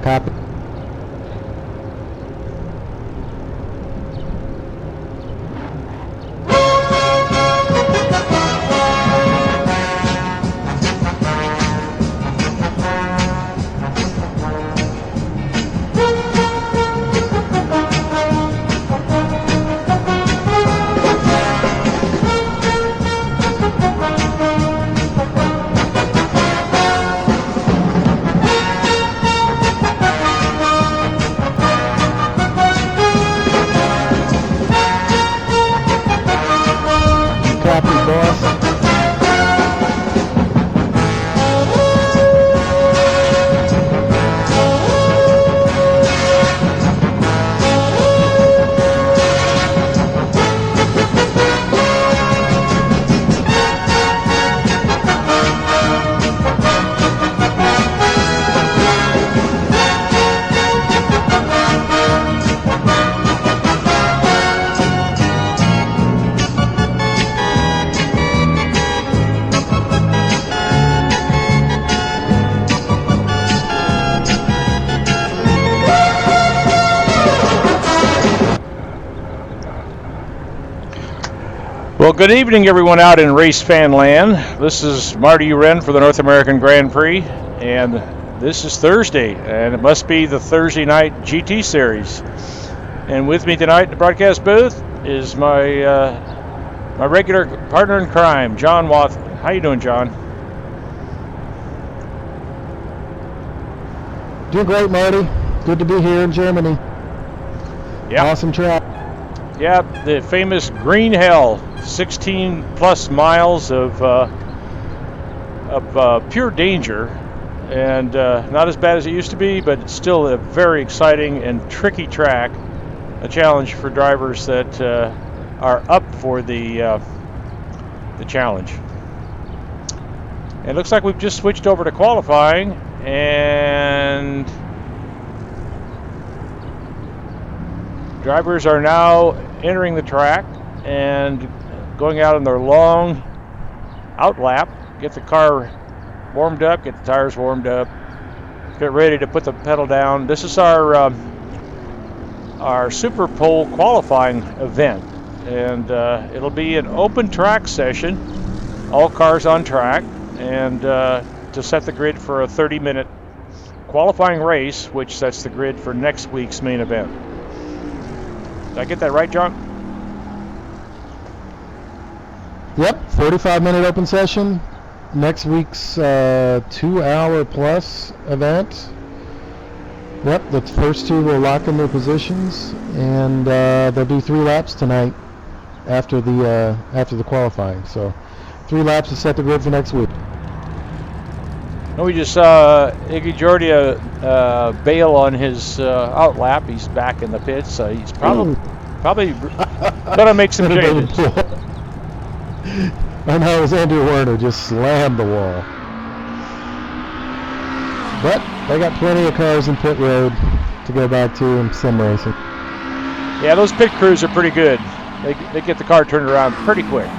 Copy. Well, good evening, everyone out in race fan land. This is Marty Wren for the North American Grand Prix, and this is Thursday, and it must be the Thursday night GT Series. And with me tonight in the broadcast booth is my my regular partner in crime, Jon Ludden. How you doing, Jon? Doing great, Marty. Good to be here in Germany. Yeah. Awesome track. Yeah, the famous Green Hell. 16 plus miles of pure danger, and not as bad as it used to be, but it's still a very exciting and tricky track, a challenge for drivers that are up for the challenge. And it looks like we've just switched over to qualifying, and drivers are now entering the track and going out on their long out lap, get the car warmed up, get the tires warmed up, get ready to put the pedal down. This is our Super Pole qualifying event, and it'll be an open track session, all cars on track, and to set the grid for a 30-minute qualifying race, which sets the grid for next week's main event. Did I get that right, Jon? Yep, 45-minute open session. Next week's 2-hour plus event. Yep, the first two will lock in their positions, and they'll do 3 laps tonight after the qualifying. So 3 laps to set the grid for next week. And we just saw Iggy Jordia bail on his out lap. He's back in the pits, so he's probably gonna make some changes. I know it was Andrew Werner just slammed the wall. But they got plenty of cars in pit road to go back to in sim racing. Yeah, those pit crews are pretty good. They get the car turned around pretty quick.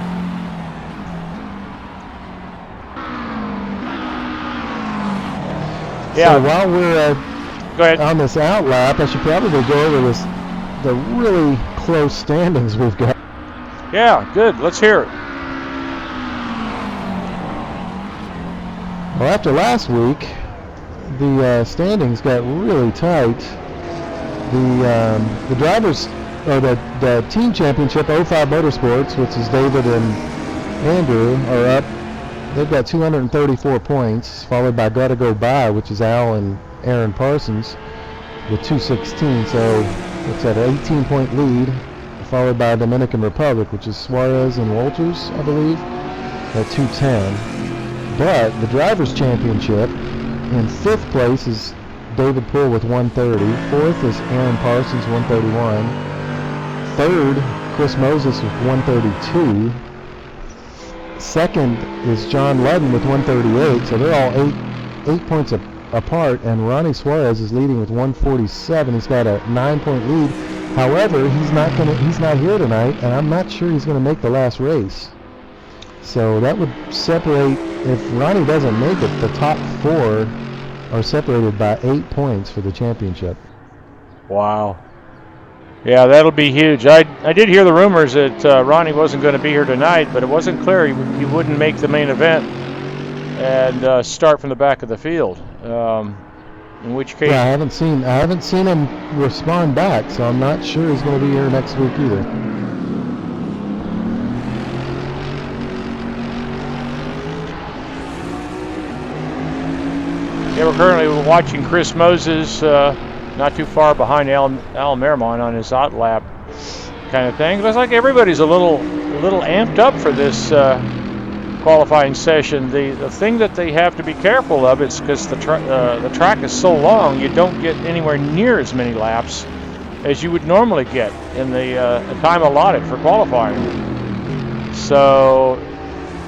Yeah. So while we're go ahead. on this out lap, I should probably go over the really close standings we've got. Yeah, good. Let's hear it. Well, after last week, the standings got really tight. The drivers, or the team championship, 05 Motorsports, which is David and Andrew, are up. They've got 234 points, followed by Gotta Go By, which is Al and Aaron Parsons, with 216. So it's at an 18-point lead, followed by Dominican Republic, which is Suarez and Walters, I believe, at 210. But the Drivers' Championship, in 5th place is David Poole with 130. 4th is Aaron Parsons, 131. 3rd, Chris Moses with 132. 2nd is Jon Ludden with 138. So they're all 8 points apart. And Ronnie Suarez is leading with 147. He's got a 9-point lead. However, he's not here tonight, and I'm not sure he's going to make the last race. So that would separate, if Ronnie doesn't make it, the top 4 are separated by 8 points for the championship. Wow. Yeah, that'll be huge. I did hear the rumors that Ronnie wasn't going to be here tonight, but it wasn't clear he wouldn't make the main event and start from the back of the field. In which case, Yeah, I haven't seen him respond back, so I'm not sure he's going to be here next week either. Yeah, we're currently watching Chris Moses, not too far behind Al Merrimont on his hot lap kind of thing. It looks like everybody's a little amped up for this qualifying session. The thing that they have to be careful of is because the track is so long, you don't get anywhere near as many laps as you would normally get in the time allotted for qualifying. So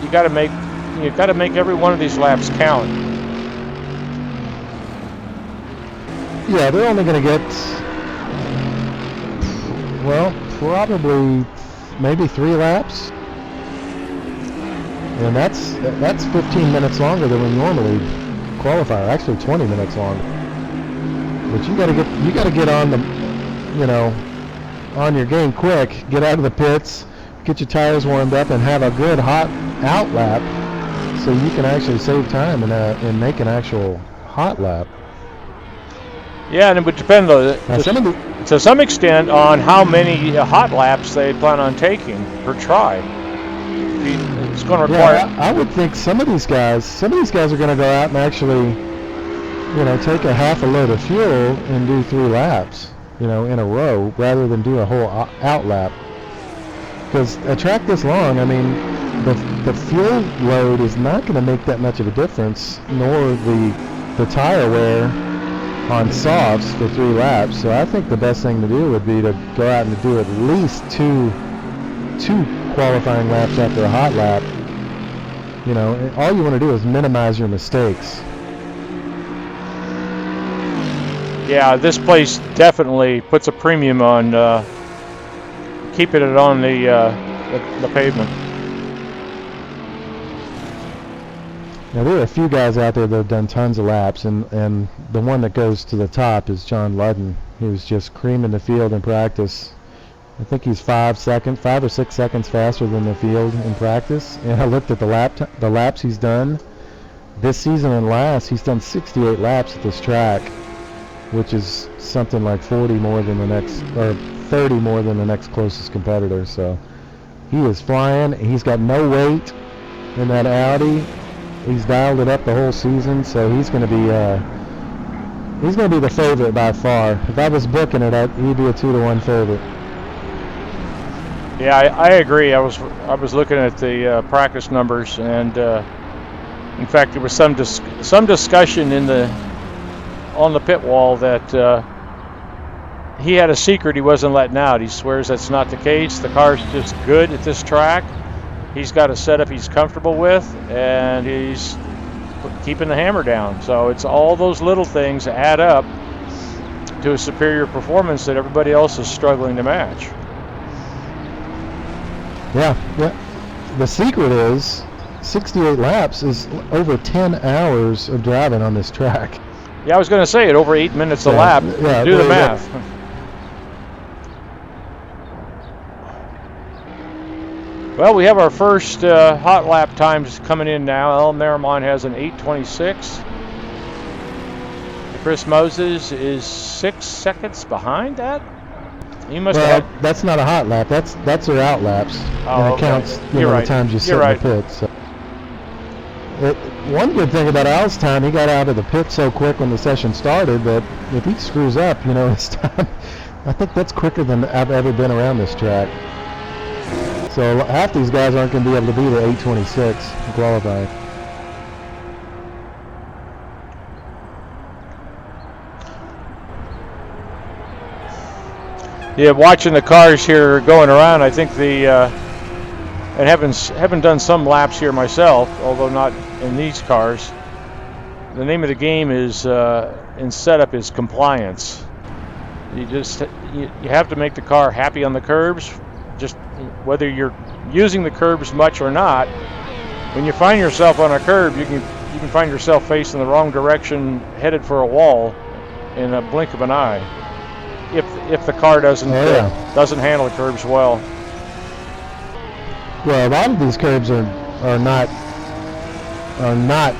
you've got to make every one of these laps count. Yeah, they're only going to get, well, probably maybe 3 laps. And that's 15 minutes longer than we normally qualify, or actually 20 minutes long. But you got to get on the, on your game quick. Get out of the pits, get your tires warmed up, and have a good hot out lap, so you can actually save time and make an actual hot lap. Yeah, and it would depend to some extent on how many hot laps they plan on taking per try. It's going to require. Yeah, I would think some of these guys are going to go out and actually, take a half a load of fuel and do 3 laps, in a row, rather than do a whole out lap. Because a track this long, I mean, the fuel load is not going to make that much of a difference, nor the tire wear on softs for 3 laps. So I think the best thing to do would be to go out and do at least two qualifying laps after a hot lap. All you want to do is minimize your mistakes. Yeah, this place definitely puts a premium on keeping it on the pavement. Now, there are a few guys out there that have done tons of laps, and the one that goes to the top is Jon Ludden, who's just creaming the field in practice. I think he's 5 or 6 seconds faster than the field in practice. And I looked at the laps he's done this season and last. He's done 68 laps at this track, which is something like 40 more than the next, or 30 more than the next closest competitor. So he is flying. He's got no weight in that Audi. He's dialed it up the whole season, so he's going to be the favorite by far. If I was booking it, he'd be a 2-to-1 favorite. Yeah, I agree. I was looking at the practice numbers, and in fact, there was some discussion on the pit wall that he had a secret he wasn't letting out. He swears that's not the case. The car's just good at this track. He's got a setup he's comfortable with, and he's keeping the hammer down. So it's all those little things add up to a superior performance that everybody else is struggling to match. Yeah. The secret is 68 laps is over 10 hours of driving on this track. Yeah, I was going to say it, over 8 minutes a lap. Yeah, do the math. Well, we have our first hot lap times coming in now. Al Merrimont has an 8:26. Chris Moses is 6 seconds behind that. He must have. That's not a hot lap. That's her out laps. Oh, and it okay. counts You're right. the times you sit You're in the pit. So. One good thing about Al's time, he got out of the pit so quick when the session started that if he screws up, his time, I think that's quicker than I've ever been around this track. So half these guys aren't going to be able to be the 8:26 qualified. Yeah, watching the cars here going around, I think and having done some laps here myself, although not in these cars. The name of the game is in setup is compliance. You have to make the car happy on the curbs, just whether you're using the curbs much or not. When you find yourself on a curb, you can you can find yourself facing the wrong direction, headed for a wall, in a blink of an eye, if the car doesn't handle the curbs well. Well, a lot of these curbs are not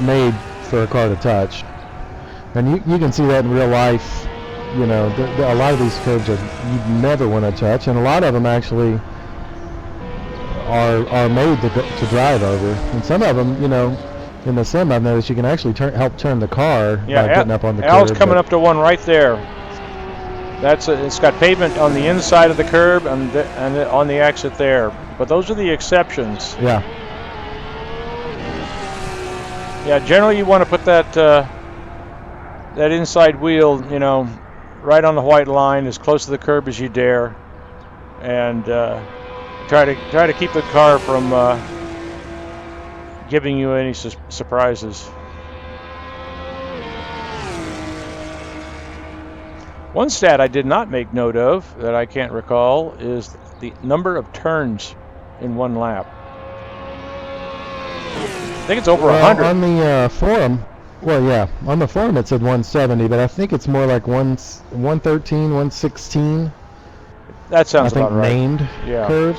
made for a car to touch, and you can see that in real life. You know, a lot of these curbs you never want to touch, and a lot of them actually are made to drive over. And some of them, you know, in the sim, I've noticed you can actually help turn the car by getting up on the curb. Al's coming up to one right there. It's got pavement on the inside of the curb and on the exit there. But those are the exceptions. Yeah. Yeah, generally you want to put that inside wheel, you know, right on the white line, as close to the curb as you dare, and try to keep the car from giving you any surprises. One stat I did not make note of that I can't recall is the number of turns in one lap. I think it's over 100. On the forum, on the forum it said 170, but I think it's more like 113, 116. That sounds about right. Named curves.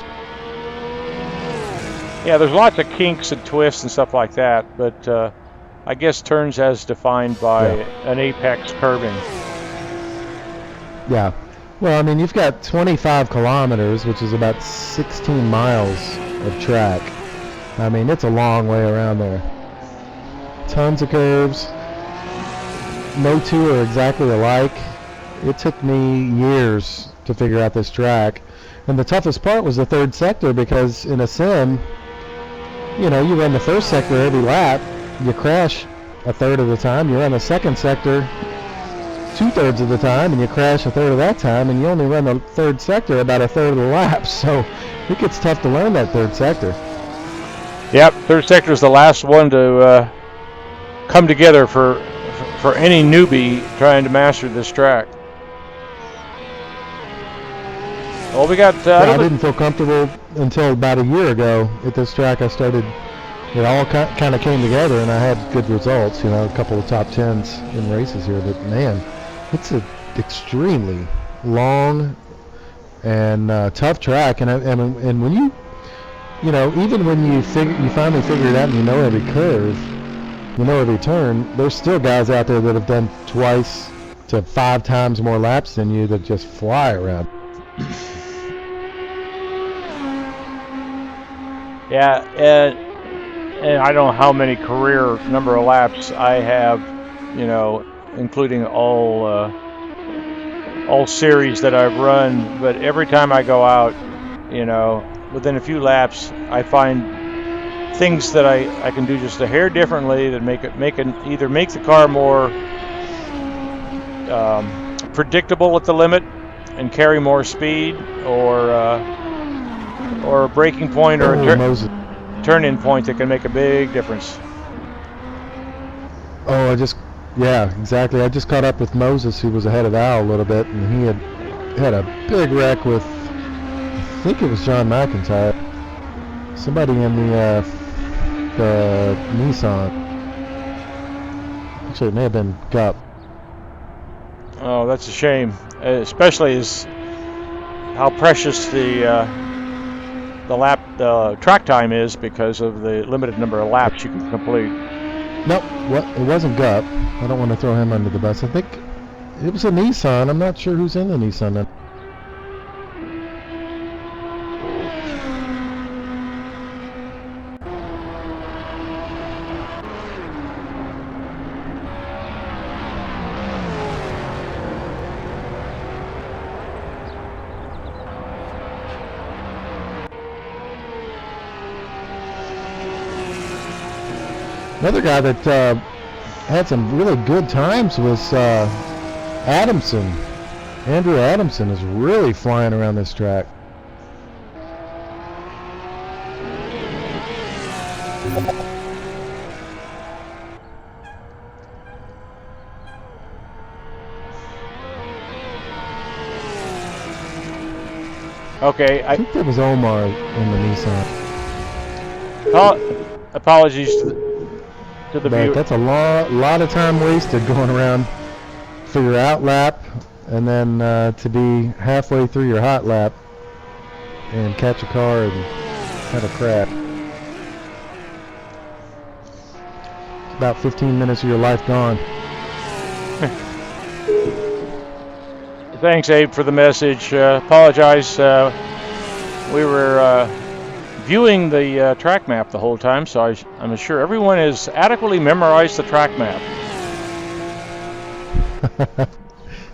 Yeah, there's lots of kinks and twists and stuff like that, but I guess turns as defined by an apex curbing. Yeah. Well, I mean, you've got 25 kilometers, which is about 16 miles of track. I mean, it's a long way around there. Tons of curves. No two are exactly alike. It took me years to figure out this track. And the toughest part was the third sector, because in a sim, you know, you run the first sector every lap, you crash a third of the time. You run the second sector 2/3 of the time, and you crash a third of that time, and you only run the third sector about a third of the laps. So it gets tough to learn that third sector. Yep, third sector is the last one to come together for any newbie trying to master this track. Well, we got. I didn't feel comfortable until about a year ago at this track. It all kind of came together, and I had good results. You know, a couple of top 10s in races here. But man, it's an extremely long and tough track. And when you know, even when you finally figure it out and you know every curve, you know every turn, there's still guys out there that have done 2 to 5 times more laps than you that just fly around. Yeah, and I don't know how many career number of laps I have, you know, including all series that I've run. But every time I go out, you know, within a few laps, I find things that I can do just a hair differently that either make the car more predictable at the limit and carry more speed, or a braking point or a turn-in point that can make a big difference. Oh, exactly. I just caught up with Moses, who was ahead of Al a little bit, and he had a big wreck with, I think it was John McIntyre, somebody in the Nissan. Actually, it may have been Gup. Oh, that's a shame, especially as how precious the track time is because of the limited number of laps you can complete. Nope, it wasn't Gup. I don't want to throw him under the bus. I think it was a Nissan. I'm not sure who's in the Nissan then. Another guy that had some really good times was Adamson. Andrew Adamson is really flying around this track. Okay, I think that was Omar in the Nissan. Apologies to to the But view. that's a lot of time wasted going around for your out lap, and then to be halfway through your hot lap and catch a car and have a crash. About 15 minutes of your life gone. Thanks, Abe, for the message. Apologize. We were viewing the track map the whole time, so I'm sure everyone has adequately memorized the track map.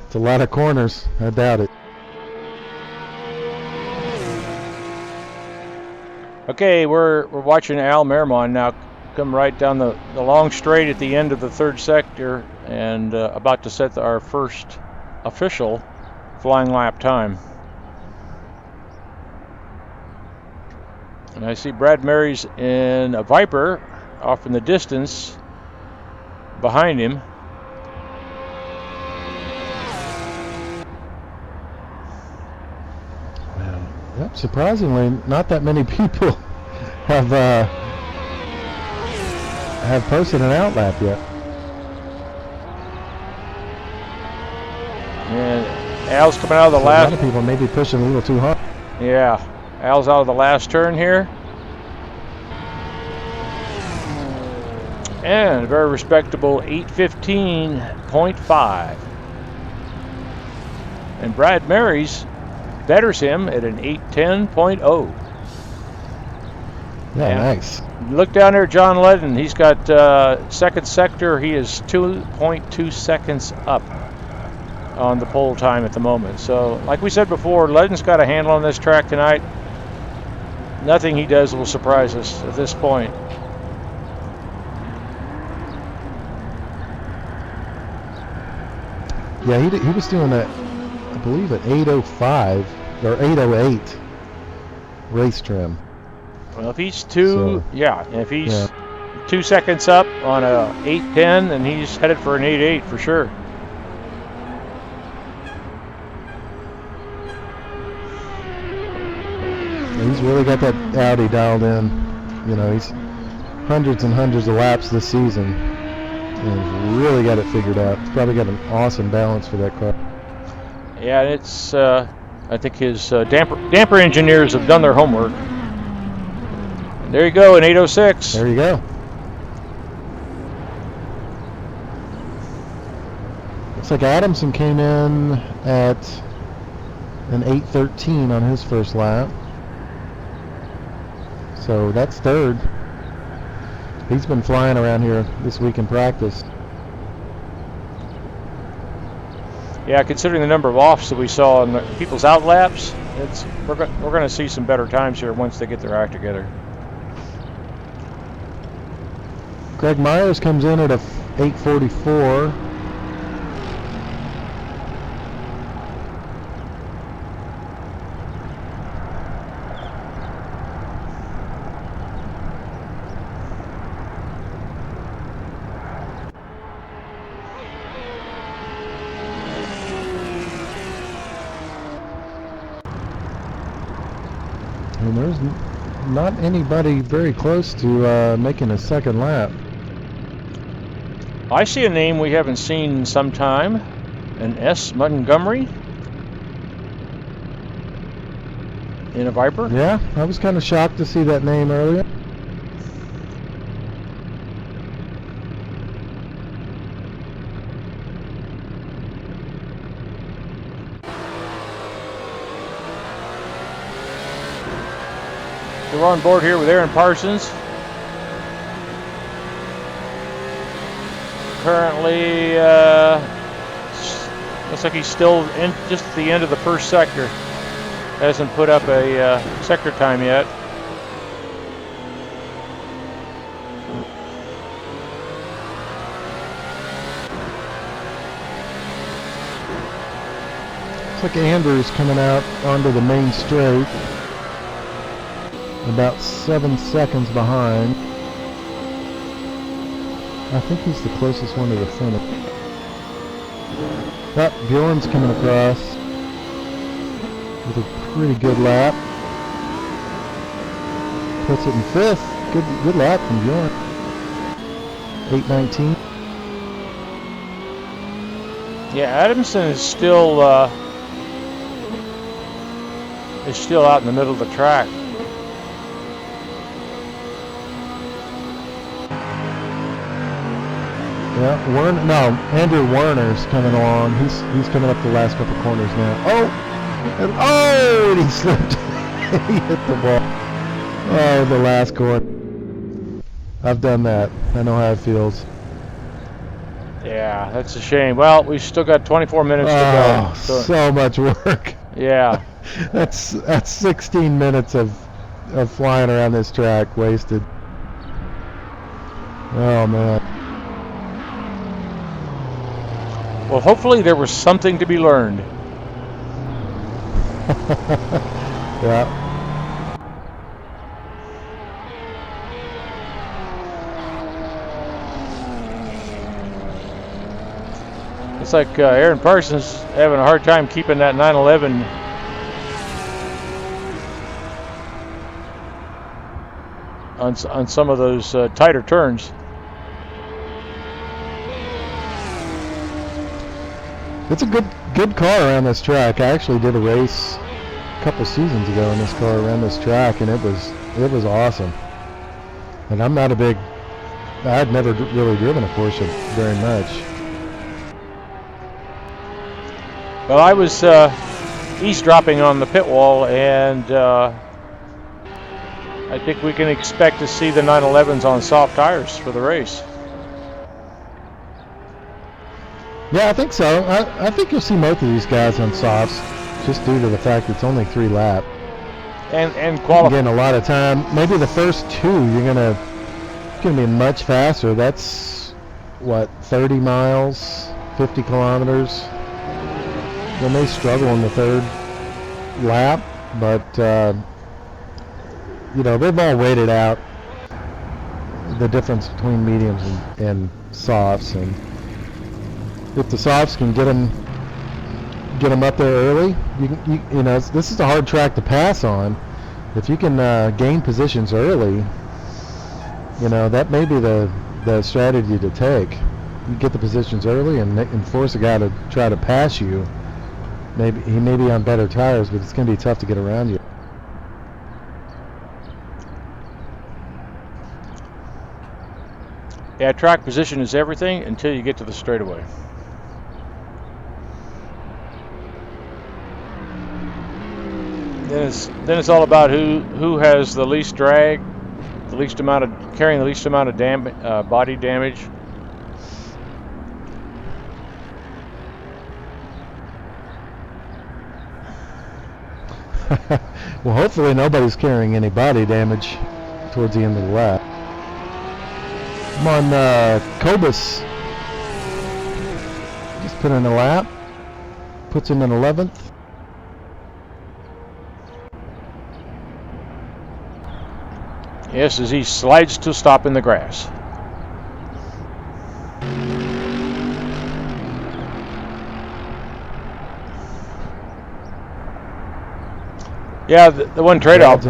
It's a lot of corners. I doubt it. Okay, we're watching Al Merrimon now come right down the long straight at the end of the third sector, and about to set our first official flying lap time. And I see Brad Mary's in a Viper off in the distance behind him. Wow. Yep, surprisingly, not that many people have posted an out lap yet. And Al's coming out of the So last. A lot of people may be pushing a little too hard. Yeah, Al's out of the last turn here. And a very respectable 8:15.5. And Brad Mary's betters him at an 8:10.0. Yeah, And nice. look down there, Jon Ludden. He's got second sector. He is 2.2 seconds up on the pole time at the moment. So, like we said before, Ludden's got a handle on this track tonight. Nothing he does will surprise us at this point. Yeah, he was doing that, I believe, at 8:05 or 8:08 race trim. Well, if he's if he's 2 seconds up on a 8:10, then he's headed for an 8:8 for sure. He's really got that Audi dialed in. You know, he's hundreds and hundreds of laps this season, and he's really got it figured out. He's probably got an awesome balance for that car. Yeah, it's I think his damper engineers have done their homework. And there you go, in 8:06. There you go. Looks like Adamson came in at an 8:13 on his first lap. So that's third. He's been flying around here this week in practice. Yeah, considering the number of offs that we saw in people's out laps, we're going to see some better times here once they get their act together. Greg Myers comes in at a 8:44. And there's not anybody very close to making a second lap. I see a name we haven't seen in some time, an S. Montgomery in a Viper. Yeah, I was kind of shocked to see that name earlier. We're on board here with Aaron Parsons. Currently, looks like he's still in just at the end of the first sector. Hasn't put up a sector time yet. Looks like Andrew's coming out onto the main straight. About 7 seconds behind. I think he's the closest one to the finish. Bjorn's coming across with a pretty good lap. Puts it in fifth. Good lap from Bjorn. 8:19. Yeah, Adamson is still out in the middle of the track. Yeah, Andrew Werner's coming along. He's coming up the last couple corners now. And he slipped. He hit the ball. Oh, the last corner. I've done that. I know how it feels. Yeah, that's a shame. Well, we've still got 24 minutes to go. So much work. Yeah. That's 16 minutes of flying around this track wasted. Oh, man. Well, hopefully there was something to be learned. Yeah. It's like Aaron Parsons having a hard time keeping that 911 on some of those tighter turns. It's a good car around this track. I actually did a race a couple seasons ago in this car around this track, and it was awesome. And I'd never really driven a Porsche very much. Well, I was eavesdropping on the pit wall, and I think we can expect to see the 911s on soft tires for the race. Yeah, I think so. I think you'll see most of these guys on softs, just due to the fact it's only 3 lap. And qualifying. Getting a lot of time. Maybe the first 2 you're gonna be much faster. That's what, 30 miles, 50 kilometers. They may struggle in the 3rd lap, but they've all waited out the difference between mediums and softs, and if the softs can get them up there early, this is a hard track to pass on. If you can gain positions early, that may be the strategy to take. You get the positions early and force a guy to try to pass you. Maybe he may be on better tires, but it's going to be tough to get around you. Yeah, track position is everything until you get to the straightaway. Then it's all about who has the least drag, carrying the least amount of body damage. Well, hopefully nobody's carrying any body damage towards the end of the lap. Come on, Kobus. Just put in a lap. Puts him in 11th. Yes, as he slides to stop in the grass. Yeah, the one trade-off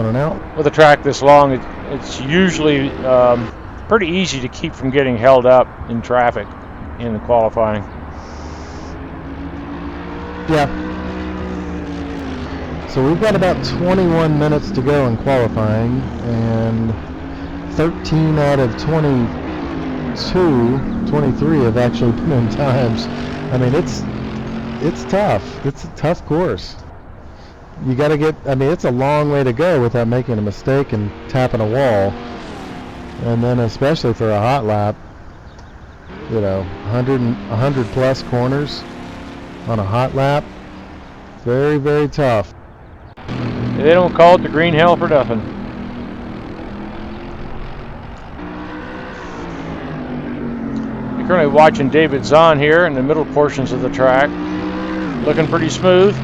with a track this long, it's usually pretty easy to keep from getting held up in traffic in the qualifying. Yeah. So we've got about 21 minutes to go in qualifying, and 13 out of 23 have actually put in times. I mean, it's tough. It's a tough course. You got to it's a long way to go without making a mistake and tapping a wall. And then especially for a hot lap, 100 plus corners on a hot lap, very, very tough. They don't call it the green hell for nothing. You're currently watching David Zahn here in the middle portions of the track. Looking pretty smooth.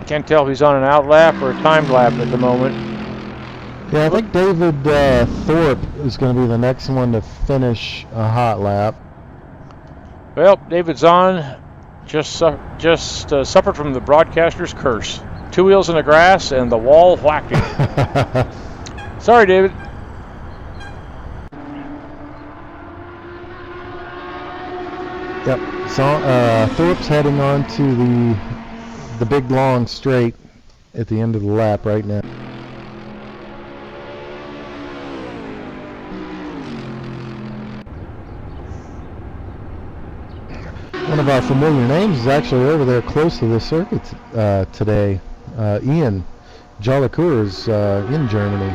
Can't tell if he's on an out lap or a timed lap at the moment. Yeah, I think David Thorpe is going to be the next one to finish a hot lap. Well, David Zahn just suffered from the broadcaster's curse. 2 wheels in the grass, and the wall whacked him. Sorry, David. Yep. So Thorpe's heading on to the big long straight at the end of the lap right now. One of our familiar names is actually over there close to the circuit today. Ian Jolicoeur is in Germany,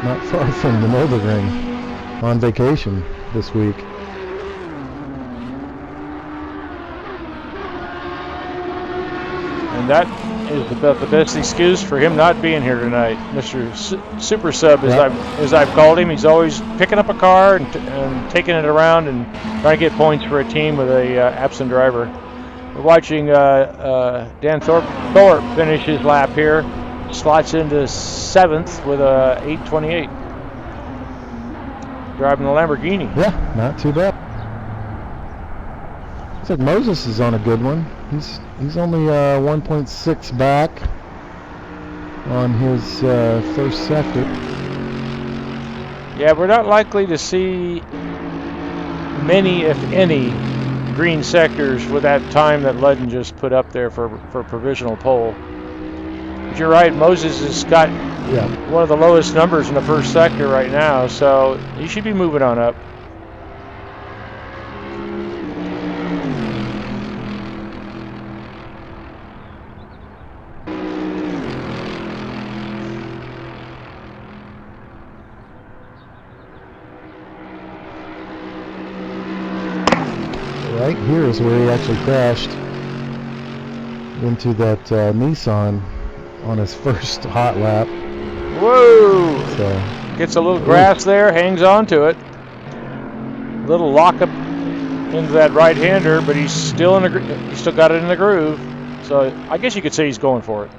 not far from the Nürburgring, on vacation this week. And that is about the best excuse for him not being here tonight. Mr. Super Sub, as I've called him, he's always picking up a car and taking it around and trying to get points for a team with a absent driver. We're watching Dan Thorpe finish his lap here. Slots into 7th with a 8:28. Driving the Lamborghini. Yeah, not too bad. Looks like Moses is on a good one. He's only 1.6 back on his first sector. Yeah, we're not likely to see many, if any, green sectors with that time that Ludden just put up there for provisional pole. But you're right, Moses has got one of the lowest numbers in the first sector right now, so he should be moving on up. Right here is where he actually crashed into that Nissan on his first hot lap. Whoa! So, gets a little grass there, hangs on to it. Little lockup into that right-hander, but he's still got it in the groove. So I guess you could say he's going for it.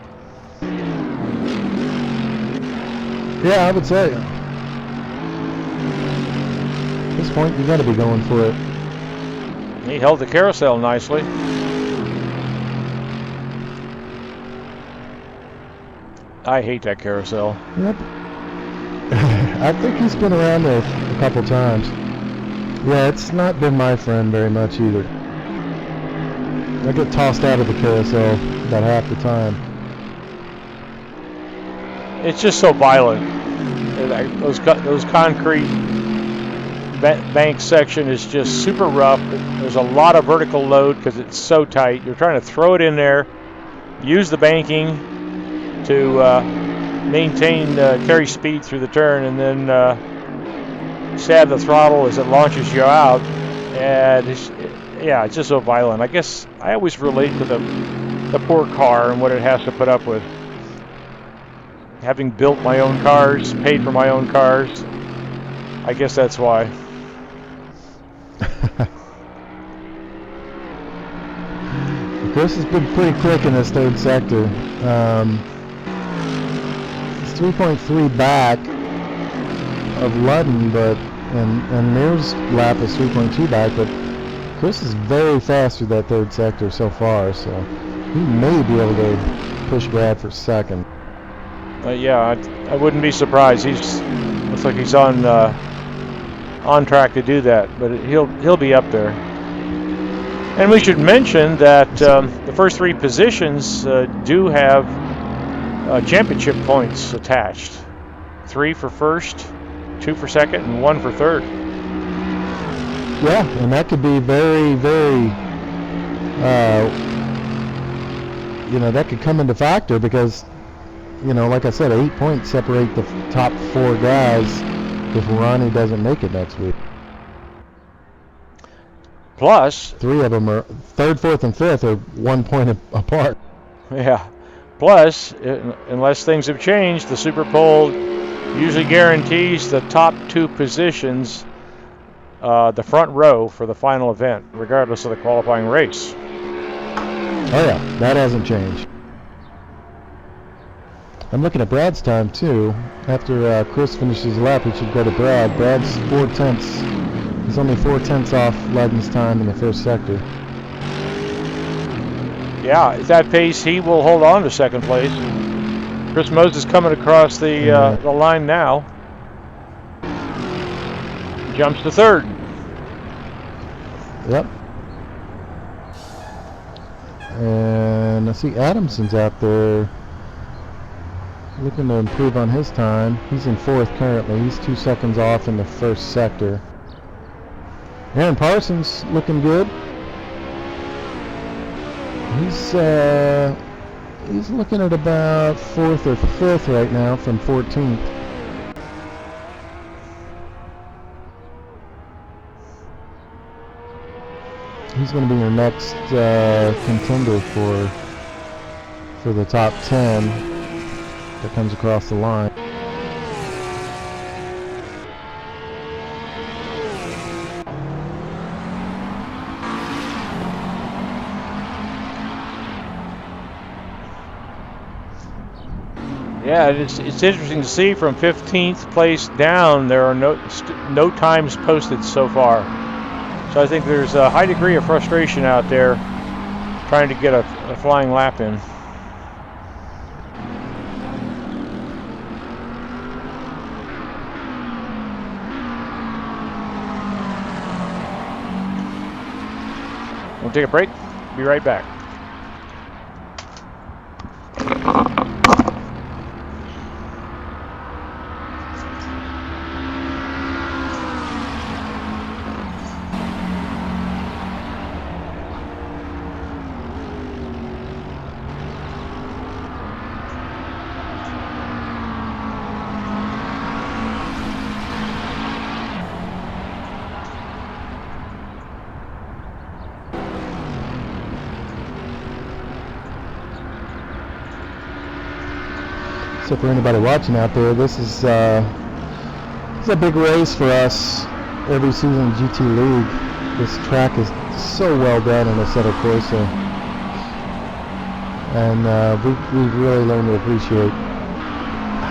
yeah, I would say. At this point, you got to be going for it. He held the carousel nicely. I hate that carousel. Yep. I think he's been around there a couple times. Yeah, it's not been my friend very much either. I get tossed out of the carousel about half the time. It's just so violent. Those concrete bank section is just super rough. There's a lot of vertical load because it's so tight. You're trying to throw it in there, use the banking to maintain carry speed through the turn, and then stab the throttle as it launches you out. And it's just so violent. I guess I always relate to the poor car and what it has to put up with. Having built my own cars, paid for my own cars, I guess that's why. Chris has been pretty quick in this third sector. He's 3.3 back of Ludden, but and Mears' lap is 3.2 back, but Chris is very fast through that third sector so far, so he may be able to push Brad for second. Yeah, I wouldn't be surprised. Looks like he's on track to do that, but he'll be up there. And we should mention that the first 3 positions do have championship points attached. 3 for first, 2 for second, and 1 for third. Yeah, and that could be very, very, that could come into factor because, like I said, 8 points separate the top 4 guys if Ronnie doesn't make it next week. Plus, 3 of them are 3rd, 4th, and 5th are 1 point apart. Yeah. Plus, unless things have changed, the Super Pole usually guarantees the top 2 positions, the front row for the final event, regardless of the qualifying race. Oh yeah, that hasn't changed. I'm looking at Brad's time too. After Chris finishes his lap, we should go to Brad. Brad's 4/10. He's only 4/10 off Ludden's time in the first sector. Yeah, at that pace, he will hold on to second place. Chris Moses coming across the line now. Jumps to third. Yep. And I see Adamson's out there looking to improve on his time. He's in fourth currently. He's 2 seconds off in the first sector. Aaron Parsons looking good. He's looking at about 4th or 5th right now from 14th. He's going to be your next contender for the top 10 that comes across the line. Yeah, it's interesting to see from 15th place down, there are no times posted so far. So I think there's a high degree of frustration out there trying to get a flying lap in. We'll take a break. Be right back. So for anybody watching out there, this is a big race for us every season in GT League. This track is so well done in Assetto Corsa, and we've really learned to appreciate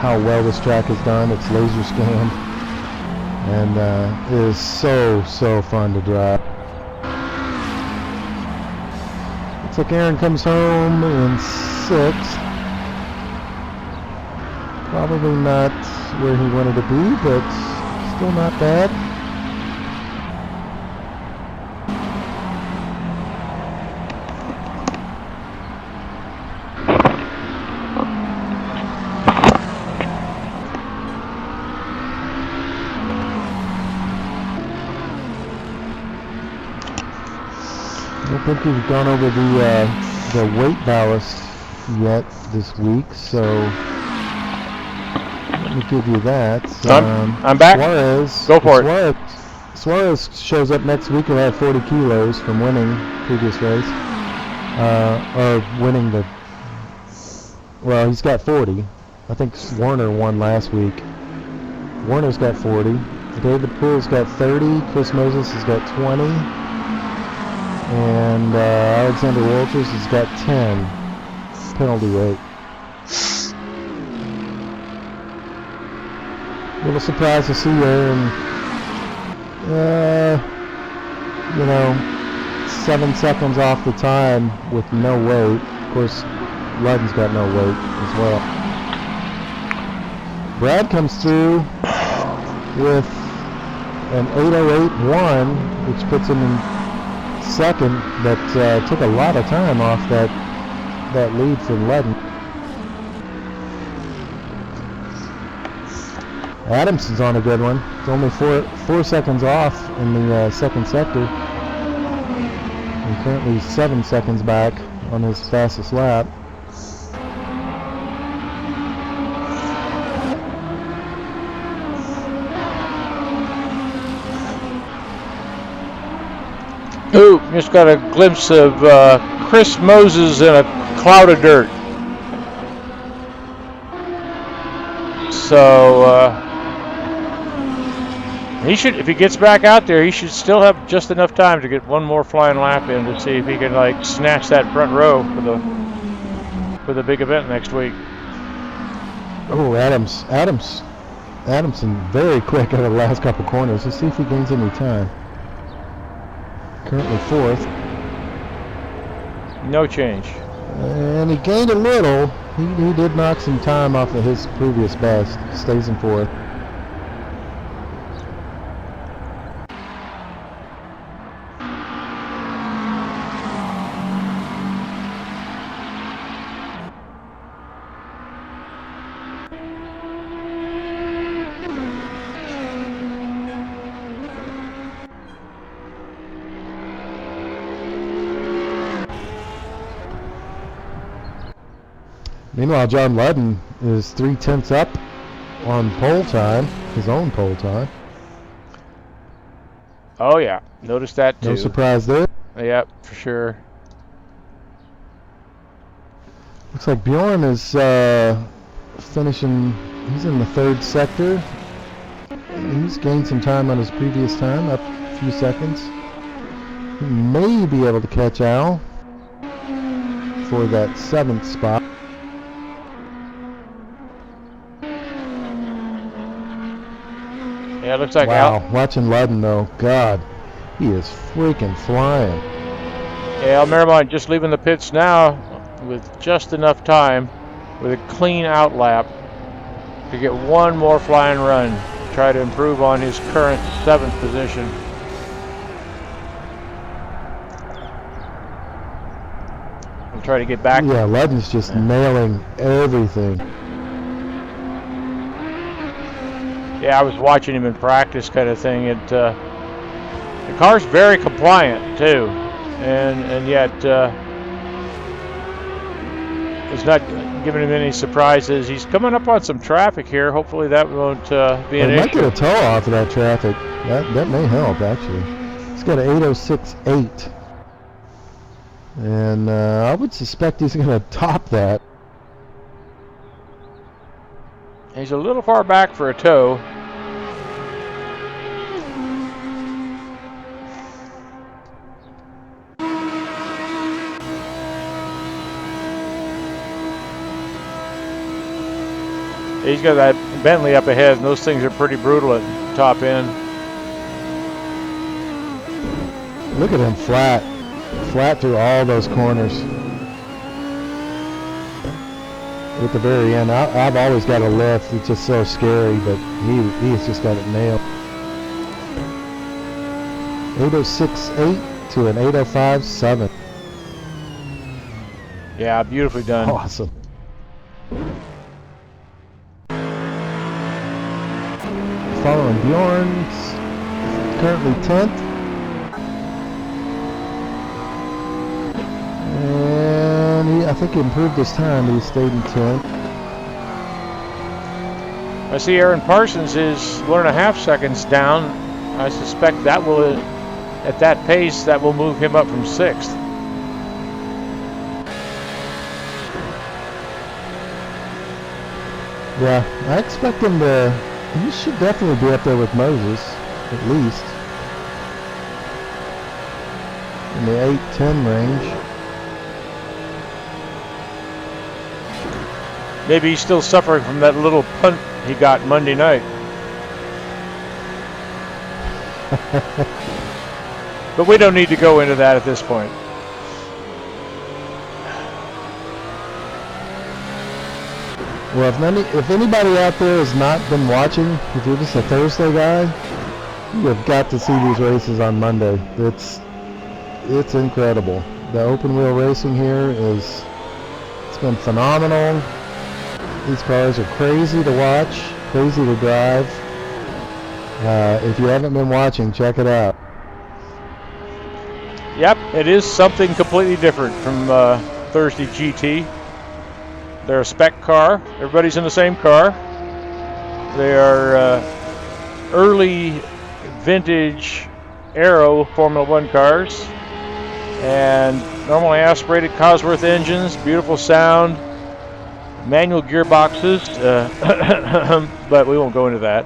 how well this track is done. It's laser scanned, and it is so fun to drive. Looks like Aaron comes home in 6th. Probably not where he wanted to be, but still not bad. I don't think we've gone over the weight ballast yet this week, so let me give you that. I'm back. Suarez, go for it. Suarez shows up next week. He'll have 40 kilos from winning previous race, or winning the. Well, he's got 40. I think Warner won last week. Warner's got 40. David Poole's got 30. Chris Moses has got 20. And Alexander Walters has got 10 penalty rate. A little surprised to see Aaron, 7 seconds off the time with no weight. Of course, Ludden's got no weight as well. Brad comes through with an 8:08.1, which puts him in second, but took a lot of time off that lead from Ludden. Adamson's on a good one. It's only four seconds off in the second sector. And currently 7 seconds back on his fastest lap. Ooh, just got a glimpse of Chris Moses in a cloud of dirt. So he should, if he gets back out there, he should still have just enough time to get one more flying lap in to see if he can like snatch that front row for the big event next week. Oh, Adamson very quick over the last couple corners. Let's see if he gains any time. Currently 4th. No change. And he gained a little. He did knock some time off of his previous best. Stays in fourth. Meanwhile, Jon Ludden is 3/10 up on pole time, his own pole time. Oh yeah, noticed that too. No surprise there. Yep, for sure. Looks like Bjorn is finishing. He's in the third sector. He's gained some time on his previous time, up a few seconds. He may be able to catch Al for that 7th spot. Yeah, it looks like wow, Al. Watching Ludden though, God, he is freaking flying. Yeah, Al Miramont just leaving the pits now with just enough time with a clean out lap to get one more flying run, try to improve on his current 7th position. And try to get back. Yeah, Ludden's just nailing everything. Yeah, I was watching him in practice, kind of thing. The car's very compliant too, and yet it's not giving him any surprises. He's coming up on some traffic here. Hopefully that won't be an issue. Might get a tow off of that traffic. That may help actually. He's got an 8:06.8, and I would suspect he's going to top that. He's a little far back for a tow. He's got that Bentley up ahead, and those things are pretty brutal at top end. Look at him flat through all those corners. At the very end, I've always got a lift. It's just so scary, but he's just got it nailed. 8:06.8 to an 8:05.7. Yeah, beautifully done. Awesome. Following Bjorn's currently 10th. And I think he improved his time. He stayed in 10th. I see Aaron Parsons is 1.5 seconds down. I suspect that will, at that pace, that will move him up from 6th. Yeah, I expect him to. He should definitely be up there with Moses, at least. In the 8-10 range. Maybe he's still suffering from that little punt he got Monday night. But we don't need to go into that at this point. Well, if anybody out there has not been watching, if you're just a Thursday guy, you have got to see these races on Monday. It's incredible. The open wheel racing here it's been phenomenal. These cars are crazy to watch, crazy to drive. If you haven't been watching, check it out. Yep, it is something completely different from Thursday GT. They're a spec car. Everybody's in the same car. They are early vintage Aero Formula One cars, and normally aspirated Cosworth engines, beautiful sound, manual gearboxes, but we won't go into that.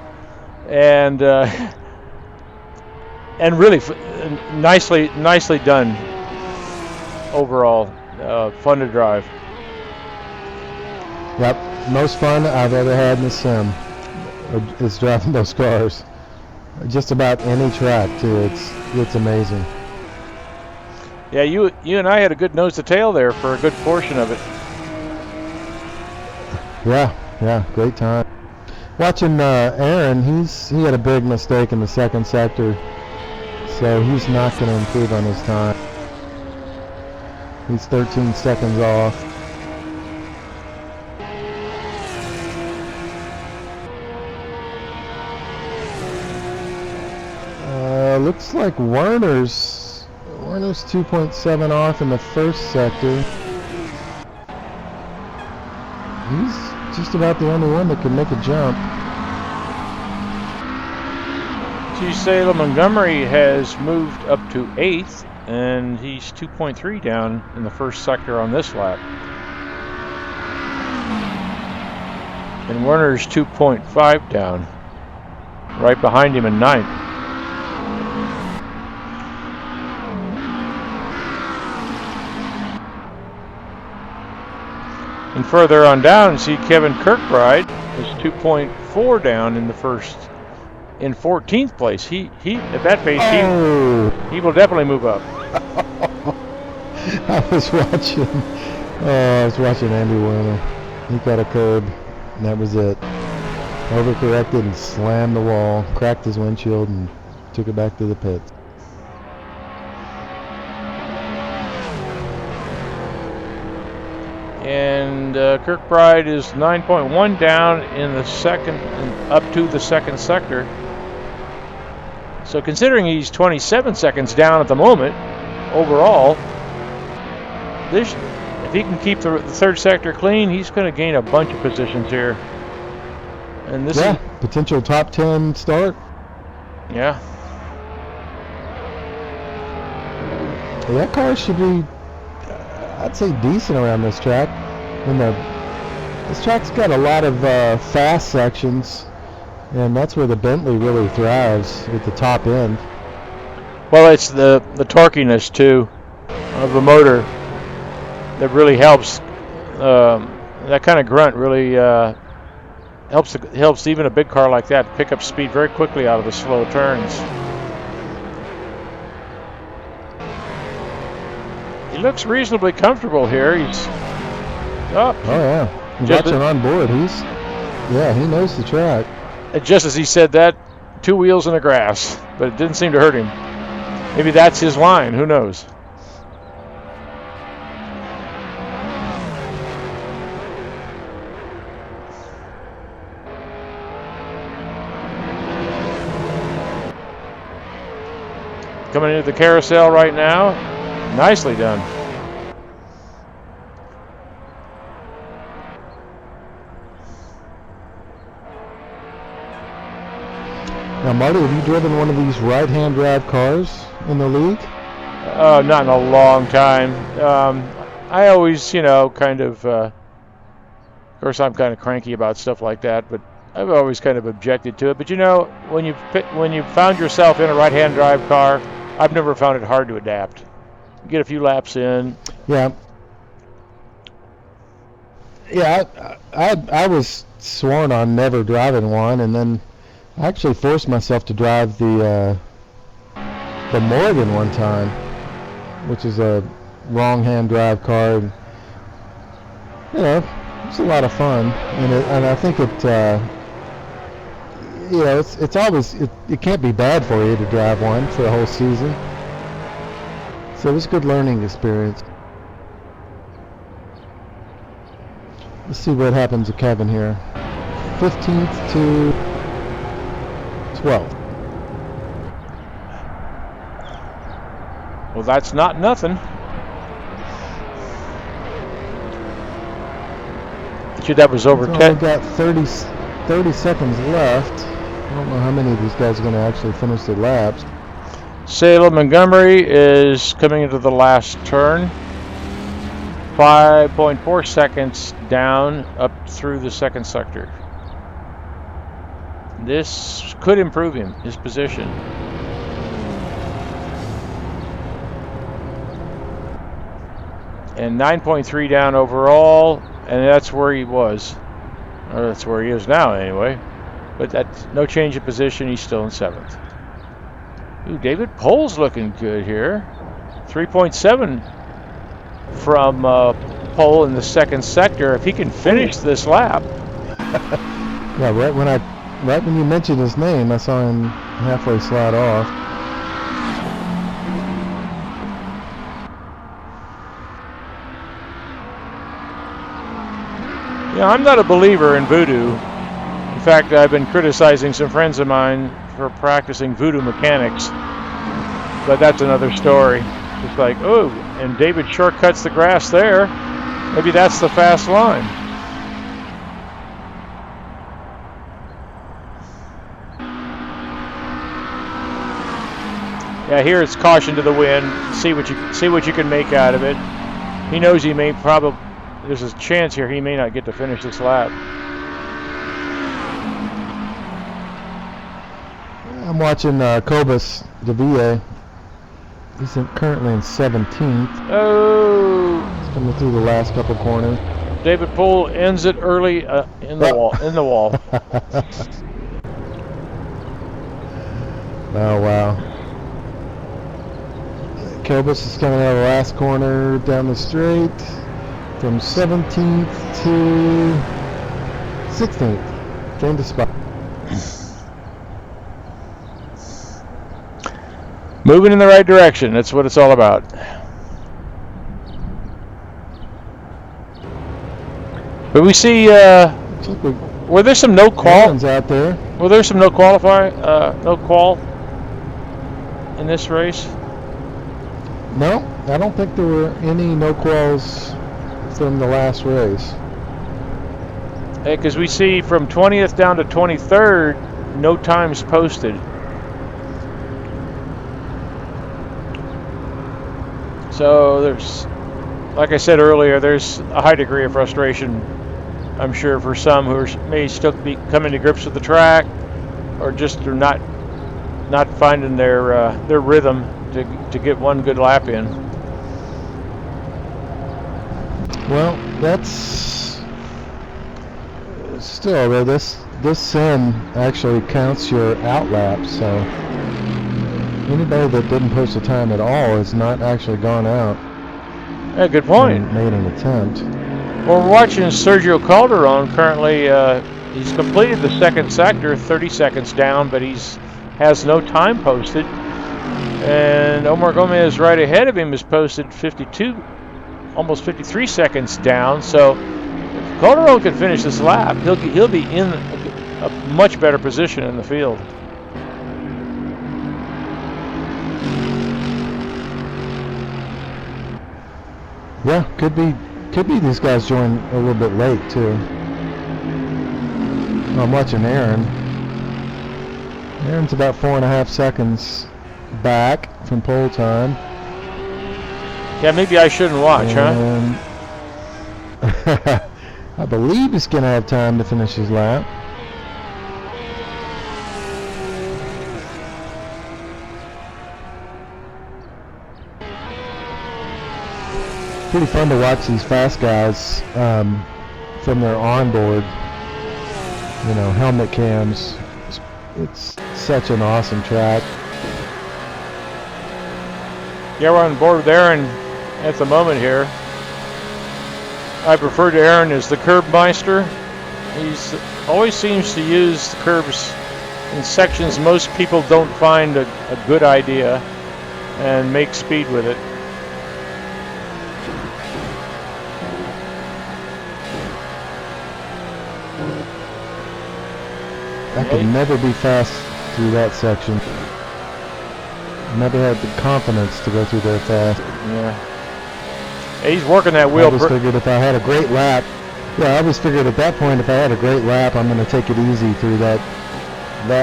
And really nicely done overall. Fun to drive. Yep, most fun I've ever had in the sim is driving those cars. Just about any track too. It's amazing. Yeah, you and I had a good nose to tail there for a good portion of it. Yeah, great time. Watching Aaron, he had a big mistake in the second sector, so he's not going to improve on his time. He's 13 seconds off. Looks like Werner's 2.7 off in the first sector. He's just about the only one that can make a jump. Salem Montgomery has moved up to 8th, and he's 2.3 down in the first sector on this lap. And Werner's 2.5 down, right behind him in 9th. And further on down, see Kevin Kirkbride is 2.4 down in the first, in 14th place. He at that pace, he will definitely move up. I was watching Andy Werner. He got a curb, and that was it. Overcorrected and slammed the wall, cracked his windshield, and took it back to the pits. And Kirkbride is 9.1 down in the second, up to the second sector. So considering he's 27 seconds down at the moment, overall, if he can keep the third sector clean, he's going to gain a bunch of positions here. And this is potential top 10 start. Yeah. Well, that car should be, I'd say, decent around this track. This track's got a lot of fast sections, and that's where the Bentley really thrives at the top end. Well, it's the torquiness too of the motor that really helps. That kind of grunt really helps even a big car like that pick up speed very quickly out of the slow turns. He looks reasonably comfortable here. He's Oh yeah, watching on board. He knows the track. Just as he said that, 2 wheels in the grass, but it didn't seem to hurt him. Maybe that's his line. Who knows? Coming into the carousel right now. Nicely done. Now, Marty, have you driven one of these right-hand drive cars in the league? Not in a long time. I always, kind of course, I'm kind of cranky about stuff like that, but I've always kind of objected to it. But when you found yourself in a right-hand drive car, I've never found it hard to adapt. Get a few laps in. Yeah. Yeah, I was sworn on never driving one, and then I actually forced myself to drive the Morgan one time, which is a wrong-hand drive car. And, it's a lot of fun, and I think it's always it can't be bad for you to drive one for the whole season. So it was a good learning experience. Let's see what happens to Kevin here. 15th to 12th. Well, that's not nothing. That was over 10. We've got 30 seconds left. I don't know how many of these guys are going to actually finish their laps. Salem Montgomery is coming into the last turn. 5.4 seconds down up through the second sector. This could improve his position. And 9.3 down overall, and that's where he was. Or that's where he is now anyway. But that's no change of position, he's still in 7th. Ooh, David Pohl's looking good here. 3.7 from pole in the second sector. If he can finish this lap. Yeah, right when you mentioned his name, I saw him halfway slide off. Yeah, I'm not a believer in voodoo. In fact, I've been criticizing some friends of mine for practicing voodoo mechanics, but that's another story. It's like, oh, and David shortcuts the grass there. Maybe that's the fast line. Yeah, here it's caution to the wind. See what you can make out of it. He knows he may probably. There's a chance here he may not get to finish this lap. I'm watching Cobus DeVille. He's currently in 17th. Oh! He's coming through the last couple corners. David Poole ends it early in the wall. In the wall. Oh wow! Cobus is coming out of the last corner down the straight from 17th to 16th. Gained a spot. Moving in the right direction. That's what it's all about. But we see, were there some no qual out there? Were there some no qual in this race? No, I don't think there were any no quals from the last race. Because we see from 20th down to 23rd, no times posted. So there's, like I said earlier, there's a high degree of frustration, I'm sure, for some who may still be coming to grips with the track, or just are not finding their rhythm to get one good lap in. Well, that's still though this sim actually counts your out laps, so anybody that didn't post a time at all has not actually gone out. Yeah, good point. And made an attempt. Well, we're watching Sergio Calderon currently. He's completed the second sector, 30 seconds down, but has no time posted. And Omar Gomez right ahead of him has posted 52, almost 53 seconds down. So if Calderon can finish this lap, he'll be in a much better position in the field. Yeah, could be these guys join a little bit late too. I'm watching Aaron. Aaron's about 4.5 seconds back from pole time. Yeah, maybe I shouldn't watch, huh? I believe he's going to have time to finish his lap. Pretty fun to watch these fast guys from their onboard, helmet cams. It's such an awesome track. Yeah, we're on board with Aaron at the moment here. I refer to Aaron as the curb meister. He's always seems to use the curbs in sections most people don't find a good idea and make speed with it. I could never be fast through that section. Never had the confidence to go through there fast. Yeah. He's working that wheel. I always figured if I had a great lap, I always figured at that point if I had a great lap, I'm going to take it easy through that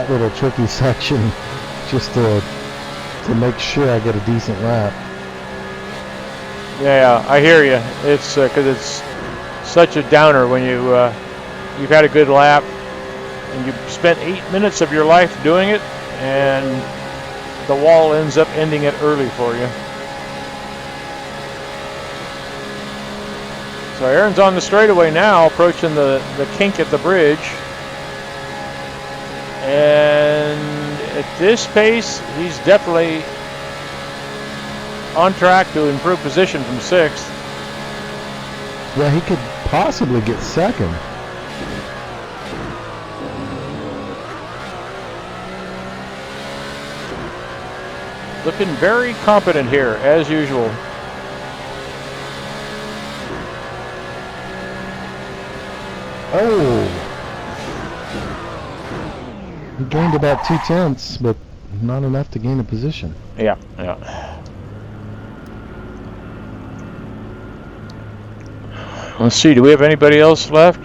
little tricky section, just to make sure I get a decent lap. Yeah, I hear you. It's because it's such a downer when you've had a good lap and you've spent 8 minutes of your life doing it, and the wall ends up ending it early for you. So Aaron's on the straightaway now, approaching the kink at the bridge. And at this pace, he's definitely on track to improve position from 6th. Yeah, he could possibly get second. Looking very competent here, as usual. Oh! He gained about 2/10, but not enough to gain a position. Yeah. Let's see, do we have anybody else left?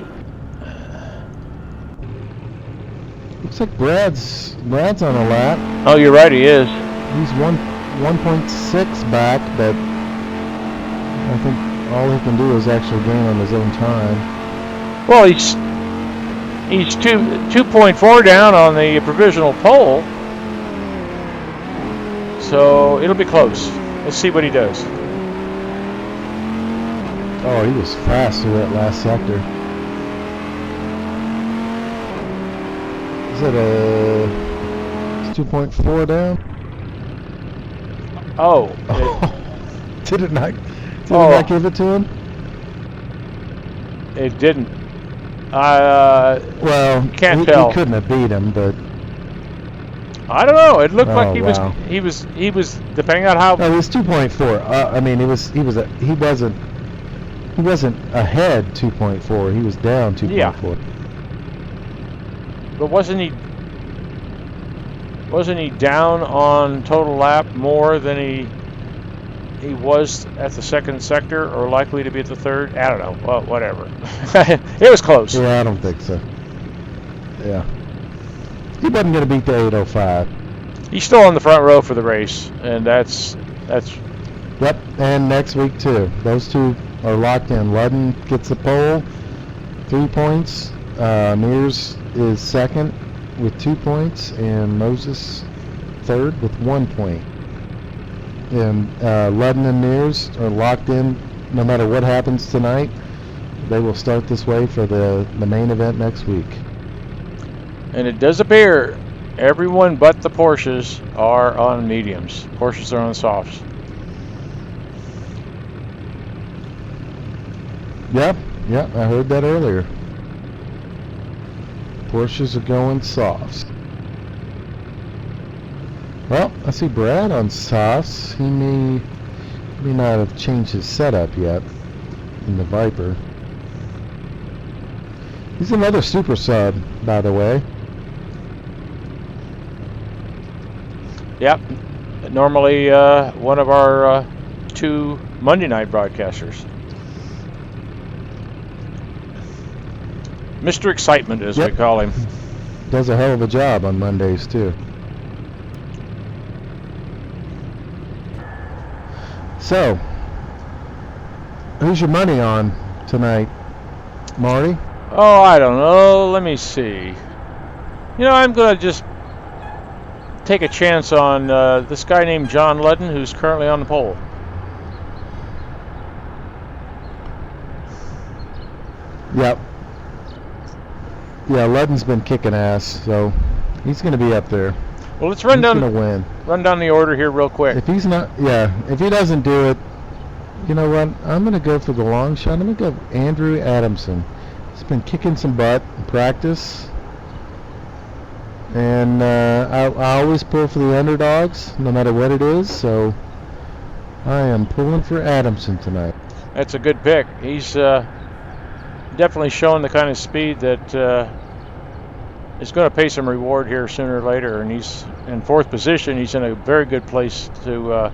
Looks like Brad's on a lap. Oh, you're right, he is. He's 1.6 back, but I think all he can do is actually gain on his own time. Well, he's 2.4 down on the provisional pole, so it'll be close. Let's see what he does. Oh, he was fast through that last sector. Is it it's 2.4 down? Oh. Did it not give it to him? It didn't. Well, can't tell. He couldn't have beat him, but I don't know. It looked like he wow. was depending on how. No, it was 2.4. I mean, he wasn't ahead 2.4. He was down 2.4. Yeah. But wasn't he down on total lap more than he was at the 2nd sector, or likely to be at the 3rd? I don't know. Well, whatever. It was close. Yeah, I don't think so. Yeah. He wasn't going to beat the 8:05. He's still on the front row for the race, and that's. Yep, and next week too. Those two are locked in. Ludden gets the pole, 3 points. Mears is second with 2 points, and Moses third with 1 point. And Ludden and Mears are locked in no matter what happens tonight. They will start this way for the main event next week. And it does appear everyone but the Porsches are on mediums. Porsches are on softs. Yeah, I heard that earlier. Porsches are going softs. Well, I see Brad on softs. He may not have changed his setup yet in the Viper. He's another super sub, by the way. Yep. Normally one of our 2 Monday night broadcasters. Mr. Excitement, as we call him. Does a hell of a job on Mondays, too. So, who's your money on tonight, Marty? Oh, I don't know. Let me see. I'm going to just take a chance on this guy named Jon Ludden, who's currently on the pole. Yep. Yeah, Ludden's been kicking ass, so he's going to be up there. Well, let's run down the order here real quick. If he's not, if he doesn't do it, you know what? I'm going to go for the long shot. I'm going to go Andrew Adamson. He's been kicking some butt in practice. And I always pull for the underdogs, no matter what it is. So I am pulling for Adamson tonight. That's a good pick. He's definitely showing the kind of speed that is going to pay some reward here sooner or later. And he's in 4th position. He's in a very good place to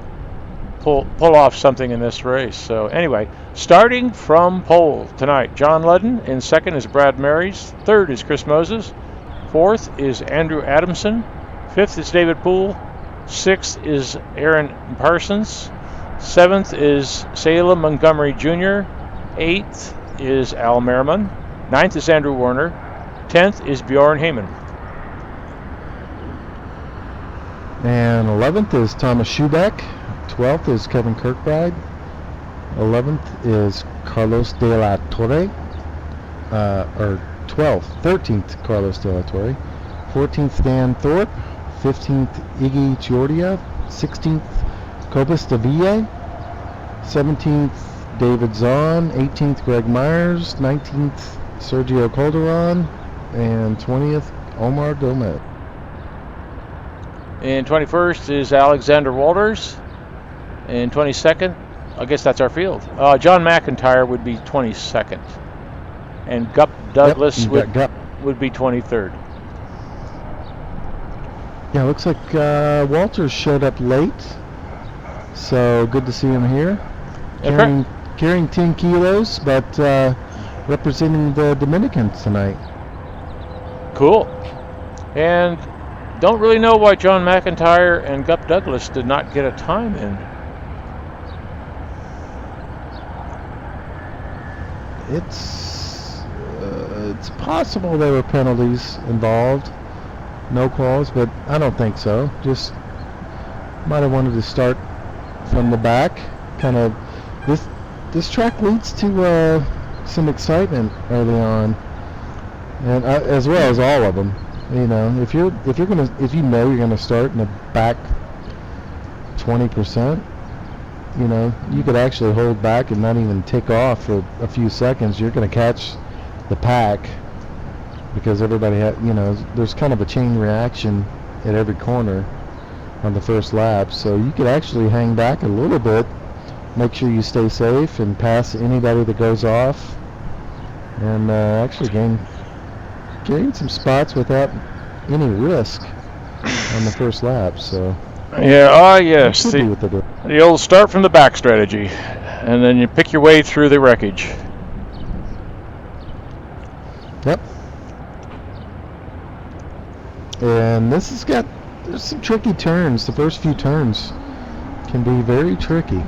pull off something in this race. So anyway, starting from pole tonight, Jon Ludden. In 2nd is Brad Marys. 3rd is Chris Moses. 4th is Andrew Adamson. 5th is David Poole. 6th is Aaron Parsons. 7th is Salem Montgomery Jr. 8th is Al Merriman. 9th is Andrew Warner. 10th is Bjorn Heyman. And 11th is Thomas Schubeck. 12th is Kevin Kirkbride. 11th is Carlos de la Torre. 13th Carlos de la Torre. 14th Dan Thorpe. 15th Iggy Giordia. 16th Copus de Ville. 17th, David Zahn. 18th, Greg Myers. 19th, Sergio Calderon. And 20th, Omar Gomez. And 21st is Alexander Walters. And 22nd, I guess that's our field. John McIntyre would be 22nd. And Gup Douglas would be 23rd. Yeah, looks like Walters showed up late. So good to see him here. Carrying 10 kilos, but representing the Dominicans tonight. Cool. And don't really know why John McIntyre and Gup Douglas did not get a time in. It's possible there were penalties involved. No calls, but I don't think so. Just might have wanted to start from the back. Kind of this track leads to some excitement early on, and as well as all of them. You know, if you know you're gonna start in the back 20%, you know, you could actually hold back and not even take off for a few seconds. You're gonna catch the pack because everybody you know, there's kind of a chain reaction at every corner on the first lap, so you could actually hang back a little bit, make sure you stay safe and pass anybody that goes off, and actually gain some spots without any risk on the first lap. So yeah, yes, the old start from the back strategy, and then you pick your way through the wreckage. Yep. And this has got, there's some tricky turns. The first few turns can be very tricky.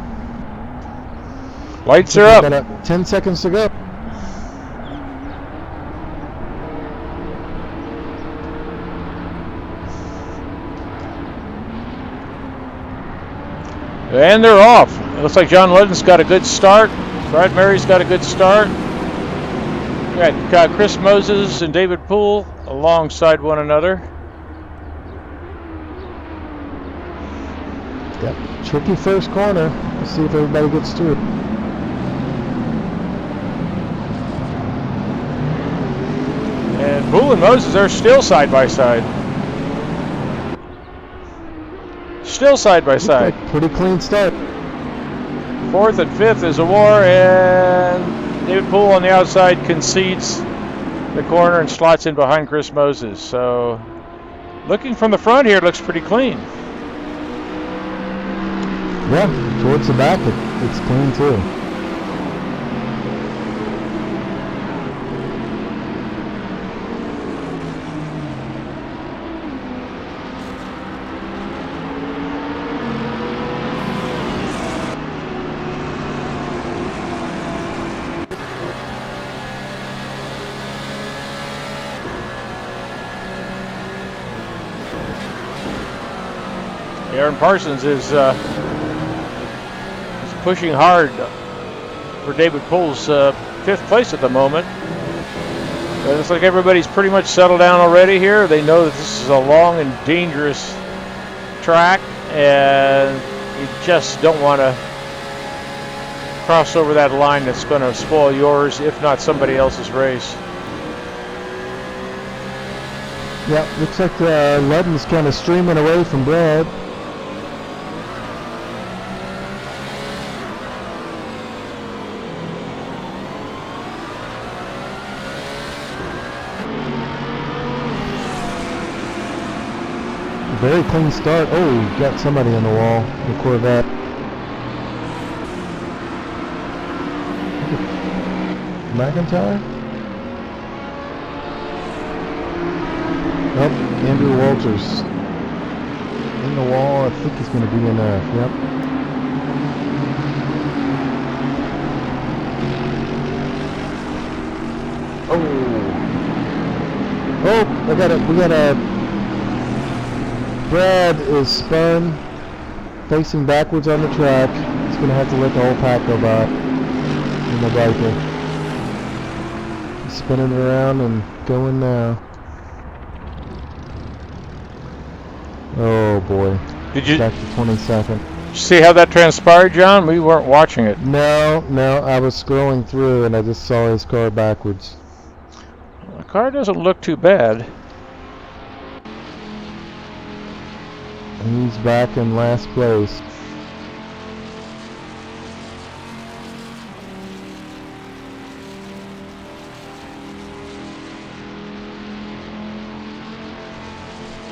Lights are up. Got 10 seconds to go. And they're off. It looks like Jon Ludden's got a good start. Brad Mary's got a good start. We got Chris Moses and David Poole alongside one another. Yep, tricky first corner. Let's see if everybody gets through. And Poole and Moses are still side by side. Still side by side. Pretty clean start. 4th and 5th is a war, and David Poole on the outside concedes the corner and slots in behind Chris Moses. So looking from the front here, it looks pretty clean. Yeah, towards the back, it's clean too. Aaron Parsons is pushing hard for David Poole's 5th place at the moment. But it looks like everybody's pretty much settled down already here. They know that this is a long and dangerous track, and you just don't want to cross over that line that's going to spoil yours, if not somebody else's race. Yeah, looks like Ludden's kind of streaming away from Brad. Very clean start. Oh, got somebody on the wall. The Corvette. McIntyre? Oh, Andrew Walters. In the wall. I think he's going to be enough. Yep. Oh, we got a Brad is spun, facing backwards on the track. He's going to have to let the whole pack go by in the Viper. He's spinning around and going now. Oh boy. Did you? Back to 22nd. See how that transpired, John? We weren't watching it. No, I was scrolling through and I just saw his car backwards. The car doesn't look too bad. And he's back in last place.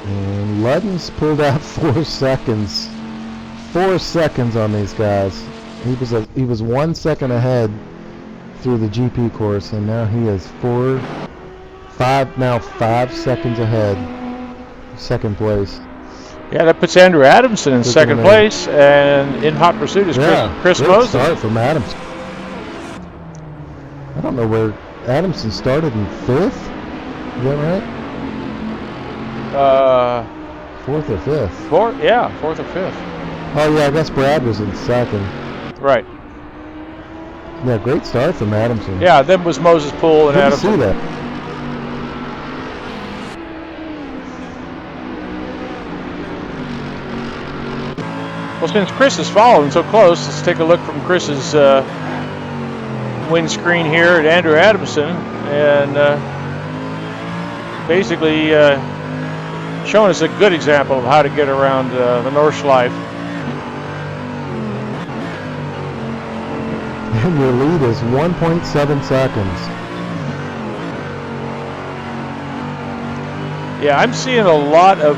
And Ludden's pulled out 4 seconds. 4 seconds on these guys. He was 1 second ahead through the GP course, and now he is 5 seconds ahead. Second place. Yeah, that puts Andrew Adamson in second place, and in hot pursuit is Chris Moses. Start from Adamson. I don't know where Adamson started in 5th. Is that right? 4th or 5th. 4th, yeah, 4th or 5th. Oh yeah, I guess Brad was in 2nd. Right. Yeah, great start from Adamson. Yeah, then was Moses Poole and Adamson. See that. Well, since Chris is following so close, let's take a look from Chris's windscreen here at Andrew Adamson, and basically showing us a good example of how to get around the Nordschleife. And your lead is 1.7 seconds. Yeah, I'm seeing a lot of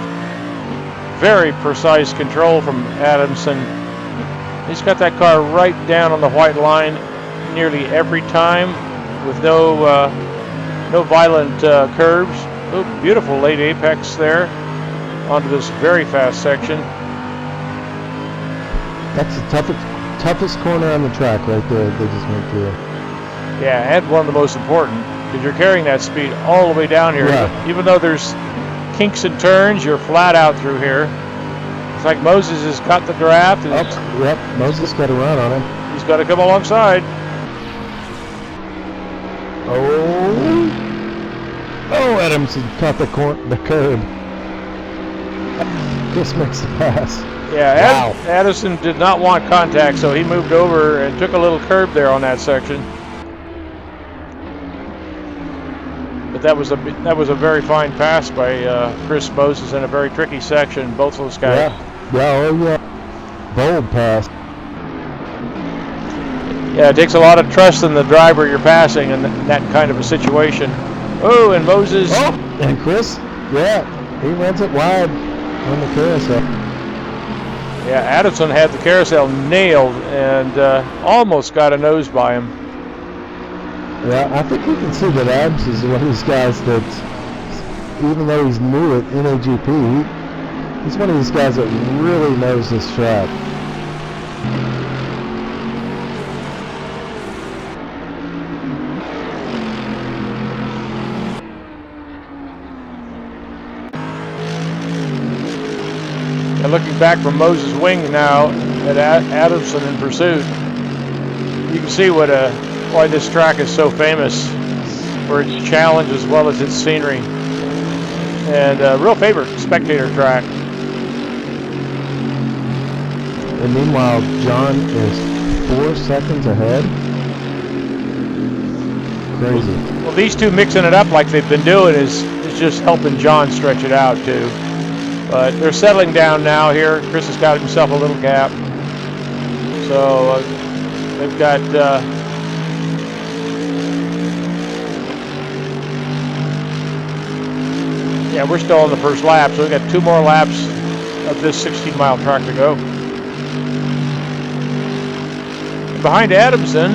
very precise control from Adamson. He's got that car right down on the white line nearly every time with no violent curves. Oh, beautiful late apex there onto this very fast section. That's the toughest corner on the track right there. They just went through. Yeah, and one of the most important, because you're carrying that speed all the way down here. Yeah. Even though there's kinks and turns, you're flat out through here. It's like Moses has got the draft. And yep, Moses got a run on him. He's got to come alongside. Oh, Adamson caught the curb. Chris makes the pass. Yeah, wow. Addison did not want contact, so he moved over and took a little curb there on that section. But that was a very fine pass by Chris Moses in a very tricky section. Both of those guys. Yeah. Bold pass. Yeah, it takes a lot of trust in the driver you're passing in that kind of a situation. Oh, and Moses. Oh, and Chris, he runs it wide on the carousel. Yeah, Addison had the carousel nailed and almost got a nose by him. Yeah, I think we can see that Adams is one of these guys that, even though he's new at NAGP, he's one of these guys that really knows this track. And looking back from Moses' wing now at Adamson in pursuit, you can see why this track is so famous for its challenge as well as its scenery. And a real favorite spectator track. And meanwhile, John is 4 seconds ahead. Crazy. Well, these two mixing it up like they've been doing is just helping John stretch it out too. But they're settling down now here. Chris has got himself a little gap. So they've got we're still on the first lap, so we've got 2 more laps of this 16-mile track to go. Behind Adamson,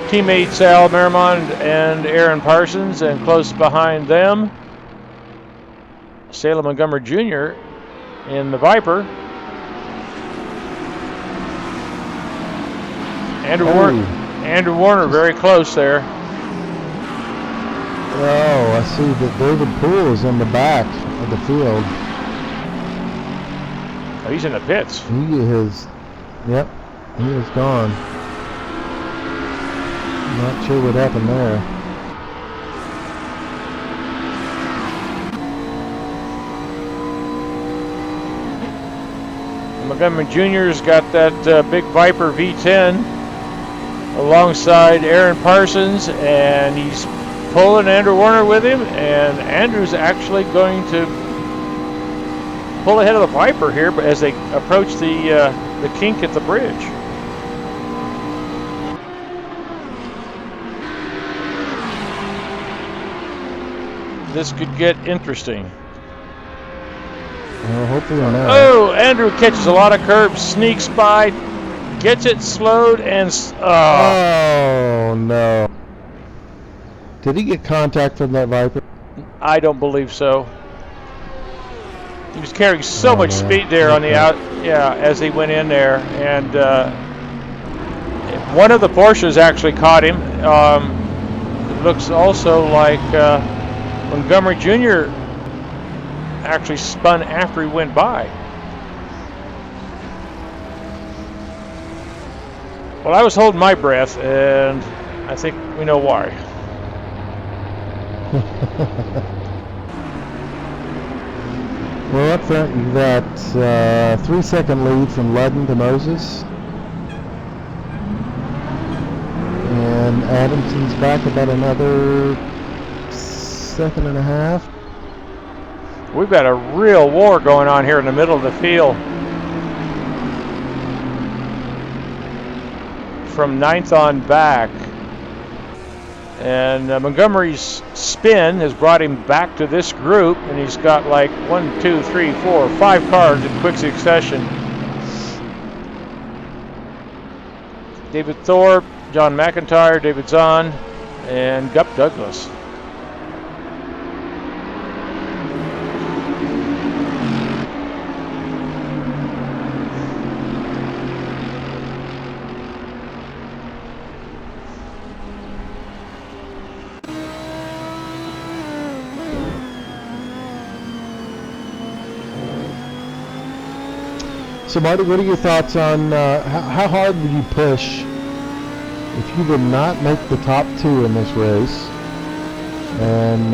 teammates Al Merrimond and Aaron Parsons, and close behind them, Salem Montgomery Jr. in the Viper. Andrew Warner very close there. Oh, I see that David Poole is in the back of the field. Oh, he's in the pits. He is gone. Not sure what happened there. Montgomery Jr.'s got that big Viper V10 alongside Aaron Parsons, and he's pulling Andrew Warner with him, and Andrew's actually going to pull ahead of the Viper here, but as they approach the kink at the bridge. This could get interesting. Well, hopefully not. Oh, Andrew catches a lot of curbs, sneaks by, gets it slowed, and oh no! Did he get contact from that Viper? I don't believe so. He was carrying so much speed there on the out, yeah, as he went in there, and one of the Porsches actually caught him. It looks also like Montgomery Jr. actually spun after he went by. Well, I was holding my breath, and I think we know why. Well, up front you've got 3-second lead from Ludden to Moses. And Adamson's back about another 1.5 seconds. We've got a real war going on here in the middle of the field. From 9th on back. And Montgomery's spin has brought him back to this group, and he's got like 1, 2, 3, 4, 5 cars in quick succession. David Thorpe, John McIntyre, David Zahn, and Gup Douglas. So Marty, what are your thoughts on how hard would you push if you did not make the top 2 in this race, and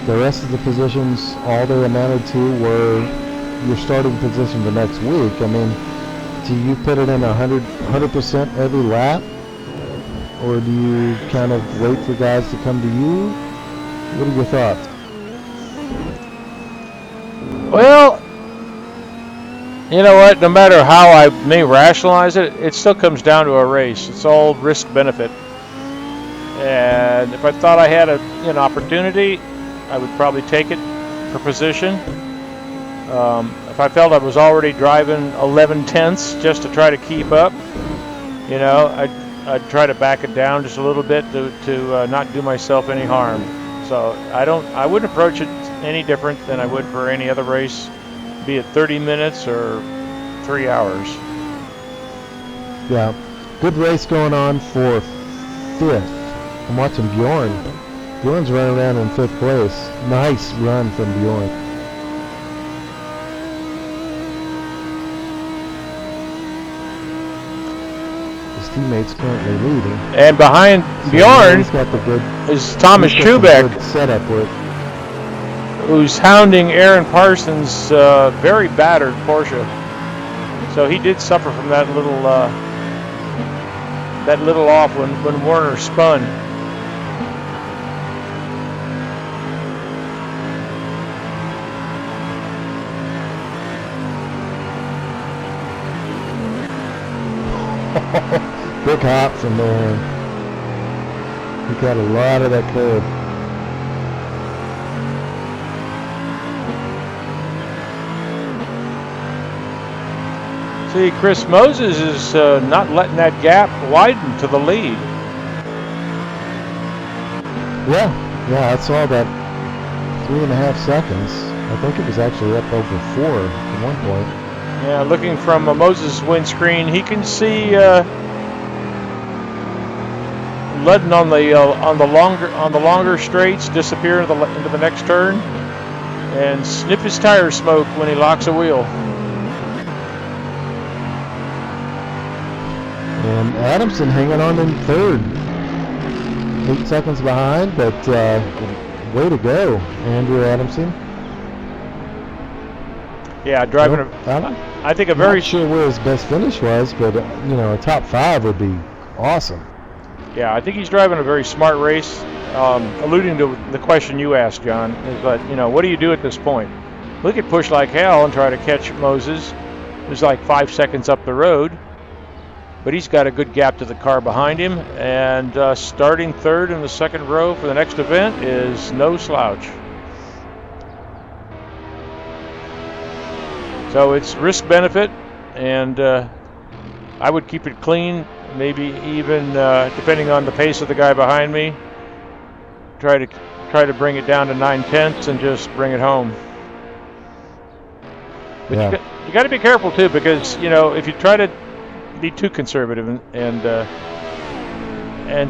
the rest of the positions, all they amounted to were your starting position the next week? I mean, do you put it in 100% every lap, or do you kind of wait for guys to come to you? What are your thoughts? Well, you know what? No matter how I may rationalize it, it still comes down to a race. It's all risk-benefit. And if I thought I had an opportunity, I would probably take it for position. If I felt I was already driving 11 tenths just to try to keep up, you know, I'd try to back it down just a little bit to not do myself any harm. So I wouldn't approach it any different than I would for any other race, be it 30 minutes or 3 hours. Yeah, good race going on for 5th. I'm watching Bjorn. Bjorn's running around in 5th place. Nice run from Bjorn. His teammate's currently leading. And behind Bjorn is Thomas Schubeck, setup with, who's hounding Aaron Parsons' very battered Porsche. So he did suffer from that little off when Warner spun. Big hop from there. He got a lot of that curve. See, Chris Moses is not letting that gap widen to the lead. Yeah, I saw that 3.5 seconds. I think it was actually up over 4 at one point. Yeah, looking from Moses' windscreen, he can see Ludden on the longer straights disappear into the next turn, and snip his tire smoke when he locks a wheel. And Adamson hanging on in 3rd. 8 seconds behind, but way to go, Andrew Adamson. Yeah, driving I think a I'm very not sure where his best finish was, but you know, a top 5 would be awesome. Yeah, I think he's driving a very smart race. Alluding to the question you asked, John, is that, you know, what do you do at this point? We could push like hell and try to catch Moses, who's like 5 seconds up the road, but he's got a good gap to the car behind him, and starting third in the second row for the next event is no slouch. So it's risk-benefit, and I would keep it clean, maybe even depending on the pace of the guy behind me, try to bring it down to 9/10 and just bring it home. But Yeah. you got to be careful too, because you know, if you try to be too conservative and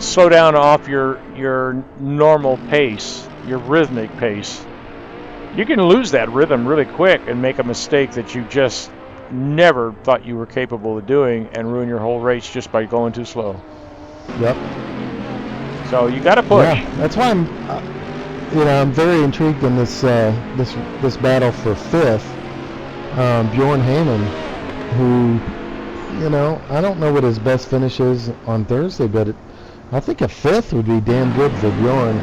slow down off your normal pace, your rhythmic pace, you can lose that rhythm really quick and make a mistake that you just never thought you were capable of doing and ruin your whole race just by going too slow. Yep. So you got to push. Yeah, that's why I'm very intrigued in this battle for 5th. Bjorn Heyman, who, you know, I don't know what his best finish is on Thursday, but I think a 5th would be damn good for Bjorn.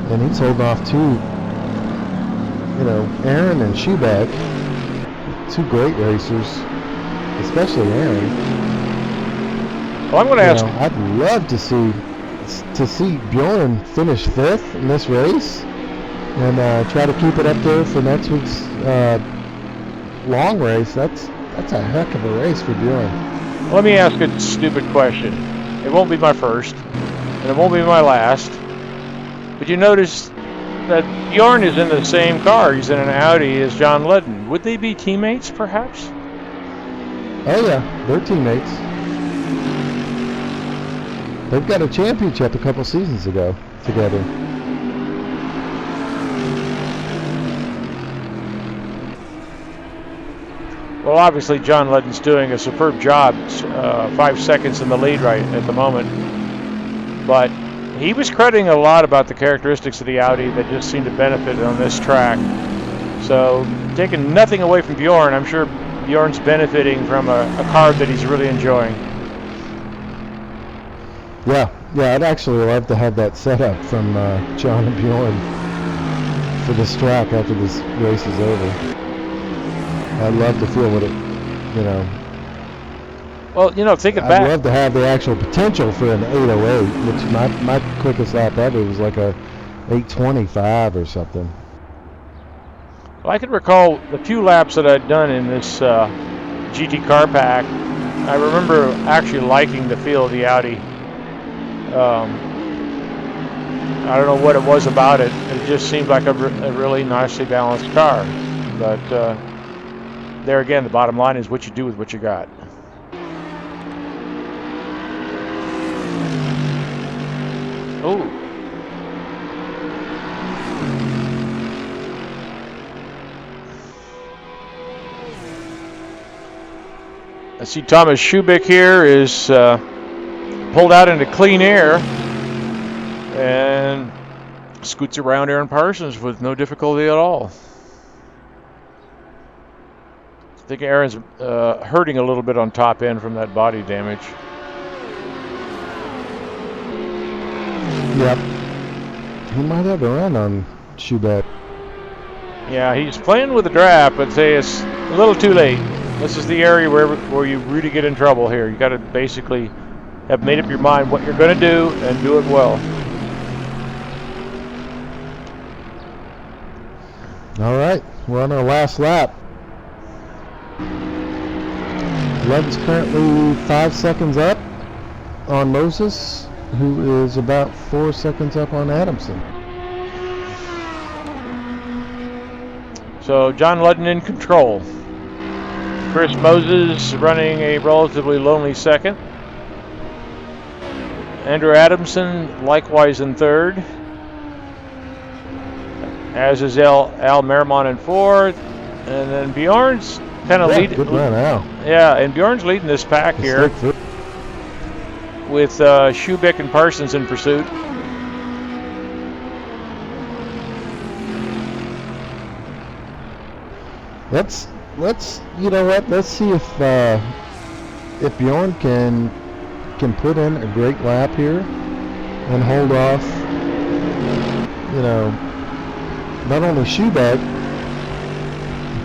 And he's holding off two, you know, Aaron and Schubeck, 2 great racers, especially Aaron. Well, I'm going to ask. I'd love to see Bjorn finish 5th in this race and try to keep it up there for next week's long race. That's a heck of a race for Bjorn. Let me ask a stupid question. It won't be my first, and it won't be my last. But you notice that Bjorn is in the same car. He's in an Audi as Jon Ludden. Would they be teammates, perhaps? Oh yeah, they're teammates. They've got a championship a couple seasons ago together. Well, obviously, Jon Ludden's doing a superb job, 5 seconds in the lead right at the moment. But he was crediting a lot about the characteristics of the Audi that just seemed to benefit on this track. So, taking nothing away from Bjorn, I'm sure Bjorn's benefiting from a car that he's really enjoying. Yeah, I'd actually love to have that setup from Jon and Bjorn for this track after this race is over. I'd love to feel what it, you know. Well, you know, think it back. I'd love to have the actual potential for an 808, which my quickest lap ever was like a 825 or something. Well, I can recall the few laps that I'd done in this GT car pack. I remember actually liking the feel of the Audi. I don't know what it was about it. It just seemed like a really nicely balanced car. But there again, the bottom line is what you do with what you got. Oh. I see Thomas Schubeck here is pulled out into clean air and scoots around Aaron Parsons with no difficulty at all. I think Aaron's hurting a little bit on top end from that body damage. Yep. He might have a run on Schubeck. Yeah, he's playing with the draft, but say it's a little too late. This is the area where you really get in trouble here. You got to basically have made up your mind what you're going to do and do it well. All right, we're on our last lap. Ludden's currently 5 seconds up on Moses, who is about 4 seconds up on Adamson. So Jon Ludden in control. Chris Moses running a relatively lonely second. Andrew Adamson likewise in third. As is Al Merrimont in fourth. And then Bjorn's kind of leading. Good run, Al. Yeah, and Bjorn's leading this pack here with Schubeck and Parsons in pursuit. you know what? Let's see if Bjorn can put in a great lap here and hold off, you know, not only Schubeck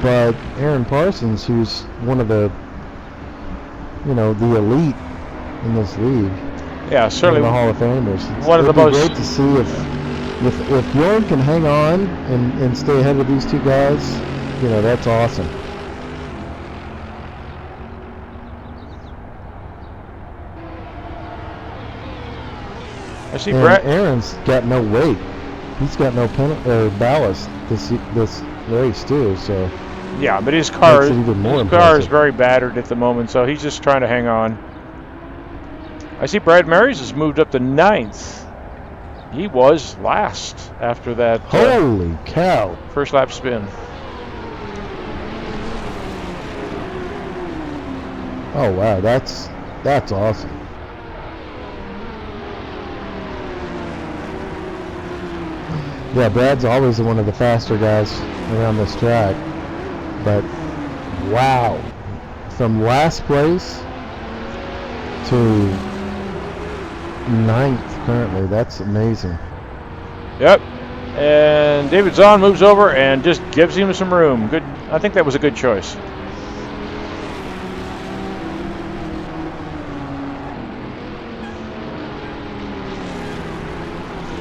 but Aaron Parsons, who's one of the, you know, the elite in this league. Yeah, certainly the Hall of Famers. One of the most. It'd be great to see if Bjorn can hang on and stay ahead of these two guys. You know, that's awesome. I see Brett. Aaron's got no weight. He's got no ballast this race too. So yeah, but his car is very battered at the moment, so he's just trying to hang on. I see Brad Marys has moved up to 9th. He was last after that. Holy cow! First lap spin. Oh wow, that's awesome. Yeah, Brad's always one of the faster guys around this track. But wow, from last place to 9th currently, that's amazing. Yep. And David Zahn moves over and just gives him some room. Good. I think that was a good choice.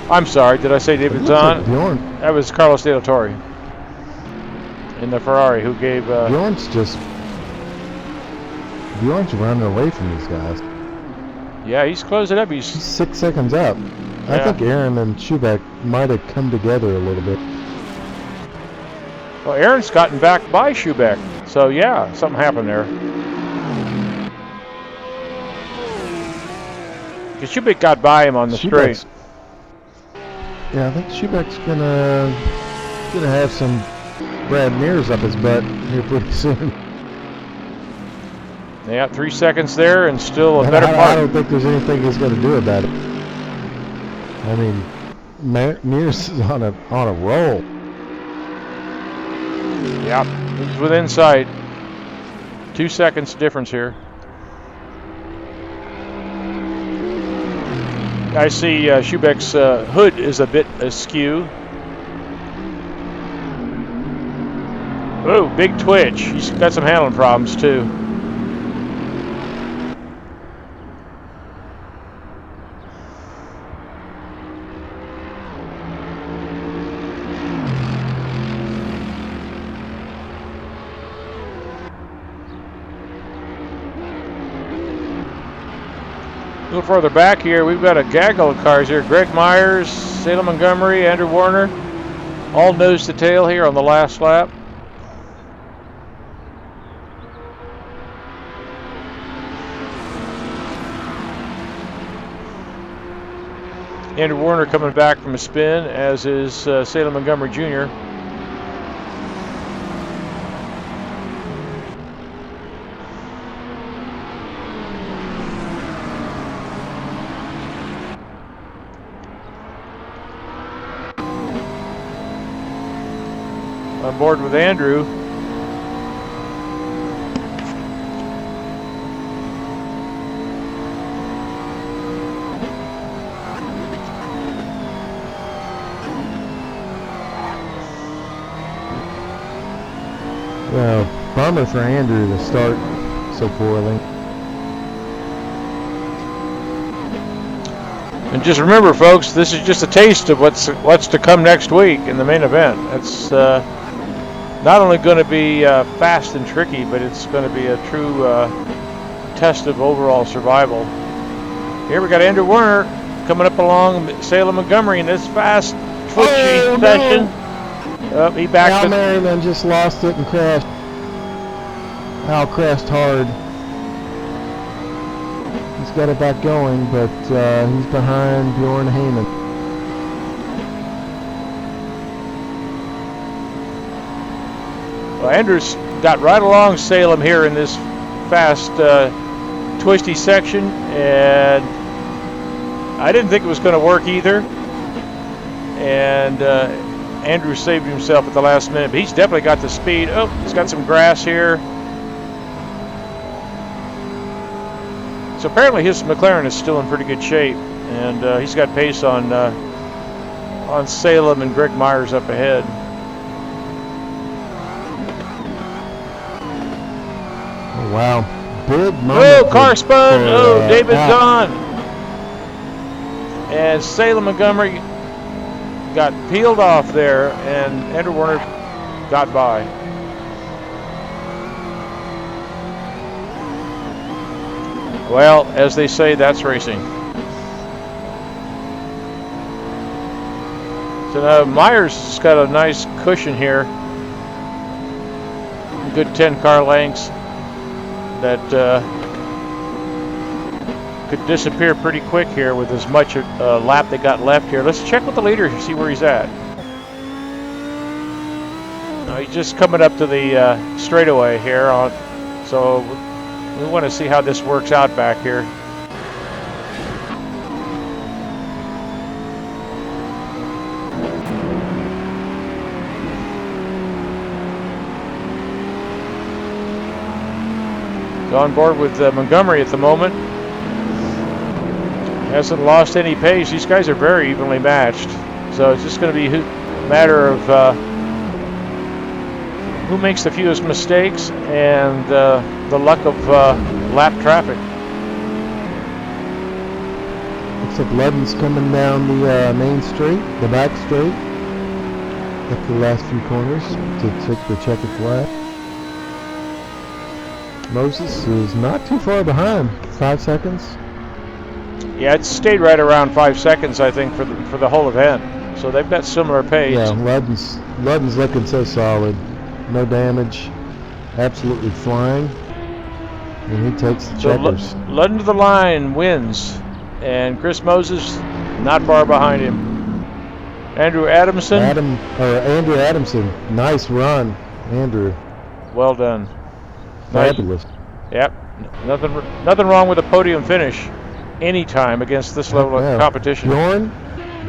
I'm sorry, did I say David Zahn? Like Bjorn. That was Carlos De La Torre in the Ferrari who gave... Bjorn's running away from these guys. Yeah, he's closing up. He's 6 seconds up. Yeah. I think Aaron and Schubeck might have come together a little bit. Well, Aaron's gotten back by Schubeck. So, yeah, something happened there. Because Schubeck got by him on the straight. Yeah, I think Schubeck's gonna have some Brad Mears up his butt here pretty soon. Yeah, 3 seconds there and still a better part. I don't think there's anything he's going to do about it. I mean, Mears is on a roll. Yeah, he's within sight. 2 seconds difference here. I see Schubeck's hood is a bit askew. Oh, big twitch. He's got some handling problems too. A little further back here, we've got a gaggle of cars here. Greg Myers, Salem Montgomery, Andrew Warner, all nose to tail here on the last lap. Andrew Warner coming back from a spin, as is Salem Montgomery Jr. On board with Andrew. Well, bummer for Andrew to start so poorly. And just remember, folks, this is just a taste of what's to come next week in the main event. It's not only going to be fast and tricky, but it's going to be a true test of overall survival. Here we got Andrew Warner coming up along Salem Montgomery in this fast, twitchy session. Oh, he backed Al Merriman just lost it and crashed. Al crashed hard. He's got it back going, but he's behind Bjorn Heyman. Well, Andrews got right along Salem here in this fast, twisty section, and I didn't think it was going to work either. And Andrew saved himself at the last minute, but he's definitely got the speed. Oh, he's got some grass here. So apparently his McLaren is still in pretty good shape, and he's got pace on Salem and Greg Myers up ahead. Oh, wow. Big moment. Oh, car spun. Oh, David's gone. And Salem Montgomery got peeled off there, and Andrew Warner got by. Well, as they say, that's racing. So now Myers has got a nice cushion here. Good 10 car lengths that could disappear pretty quick here with as much lap they got left here. Let's check with the leader to see where he's at. He's just coming up to the straightaway here, so we want to see how this works out back here. On board with Montgomery at the moment. Hasn't lost any pace. These guys are very evenly matched. So it's just going to be a matter of who makes the fewest mistakes and the luck of lap traffic. Looks like Ludden's coming down the main straight, the back straight, after the last few corners to take the checkered flag. Moses is not too far behind, 5 seconds. Yeah, it stayed right around 5 seconds, I think, for the whole event. So they've got similar pace. Yeah, Ludden's looking so solid, no damage, absolutely flying, and he takes the checkers. Ludden to the line wins, and Chris Moses not far behind him. Andrew Adamson. Andrew Adamson, nice run, Andrew. Well done. Fabulous. Yep. Nothing wrong with a podium finish anytime against this level of competition.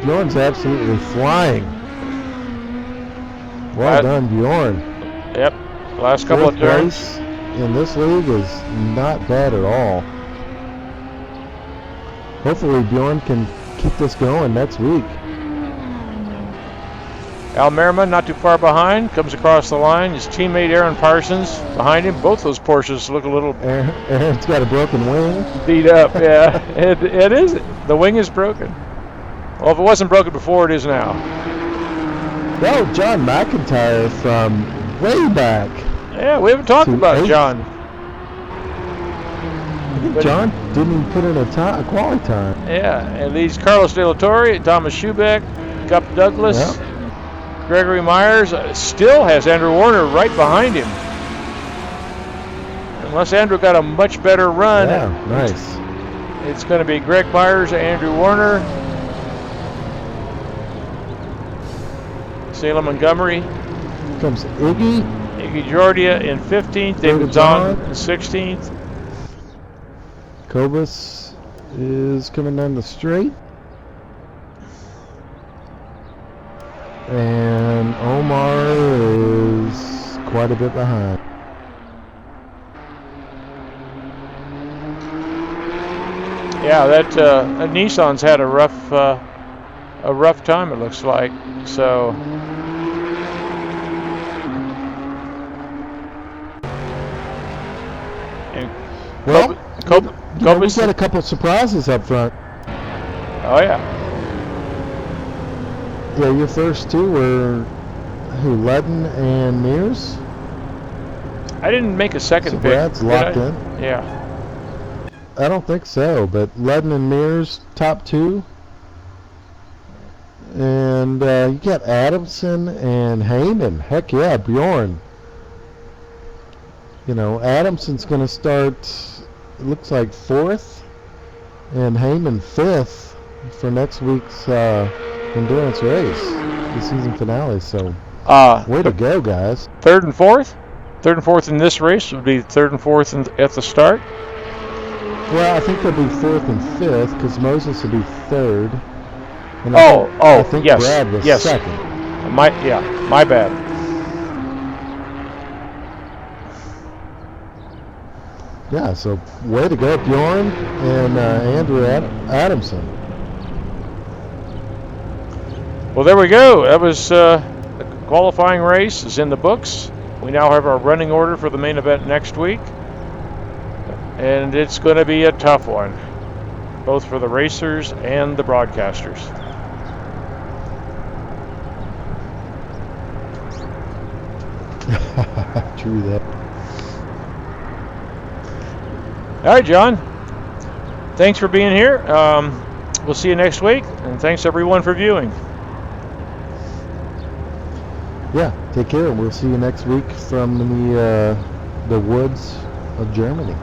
Bjorn's absolutely flying. Well done, Bjorn. Yep. Last couple of turns. Place in this league is not bad at all. Hopefully Bjorn can keep this going next week. Al Merriman not too far behind, comes across the line. His teammate Aaron Parsons behind him. Both those Porsches look a little... Aaron's got a broken wing. Beat up, yeah. It is. The wing is broken. Well, if it wasn't broken before, it is now. Oh, John McIntyre from way back. Yeah, we haven't talked about John. I think John didn't even put in a quality time. Yeah, and leads Carlos De La Torre, Thomas Schubeck, Gup Douglas. Yep. Gregory Myers still has Andrew Warner right behind him. Unless Andrew got a much better run. Yeah, nice. It's going to be Greg Myers, Andrew Warner, Salem Montgomery. Here comes Iggy. Iggy Jordia in 15th, David Zahn in 16th. Kobus is coming down the straight. And Omar is quite a bit behind. Yeah, that Nissan's had a rough time. It looks like so. And well, Kobus, we've got a couple of surprises up front. Oh yeah. Yeah, your first two were Ludden and Mears? I didn't make a second pick. Brad's locked in? Yeah. I don't think so, but Ludden and Mears, top two. And you got Adamson and Heyman. Heck yeah, Bjorn. You know, Adamson's going to start, it looks like 4th, and Heyman 5th for next week's endurance race, the season finale. So way to go, guys. 3rd and 4th in this race would be 3rd and 4th at the start. Well, I think they'll be 4th and 5th because Moses will be 3rd. And I think yes, Brad was yes. 2nd. My bad. Yeah, so way to go, Bjorn and Andrew Adamson. Well, there we go. That was the qualifying race is in the books. We now have our running order for the main event next week. And it's going to be a tough one, both for the racers and the broadcasters. True that. All right, John. Thanks for being here. We'll see you next week, and thanks everyone for viewing. Yeah, take care. We'll see you next week from the woods of Germany.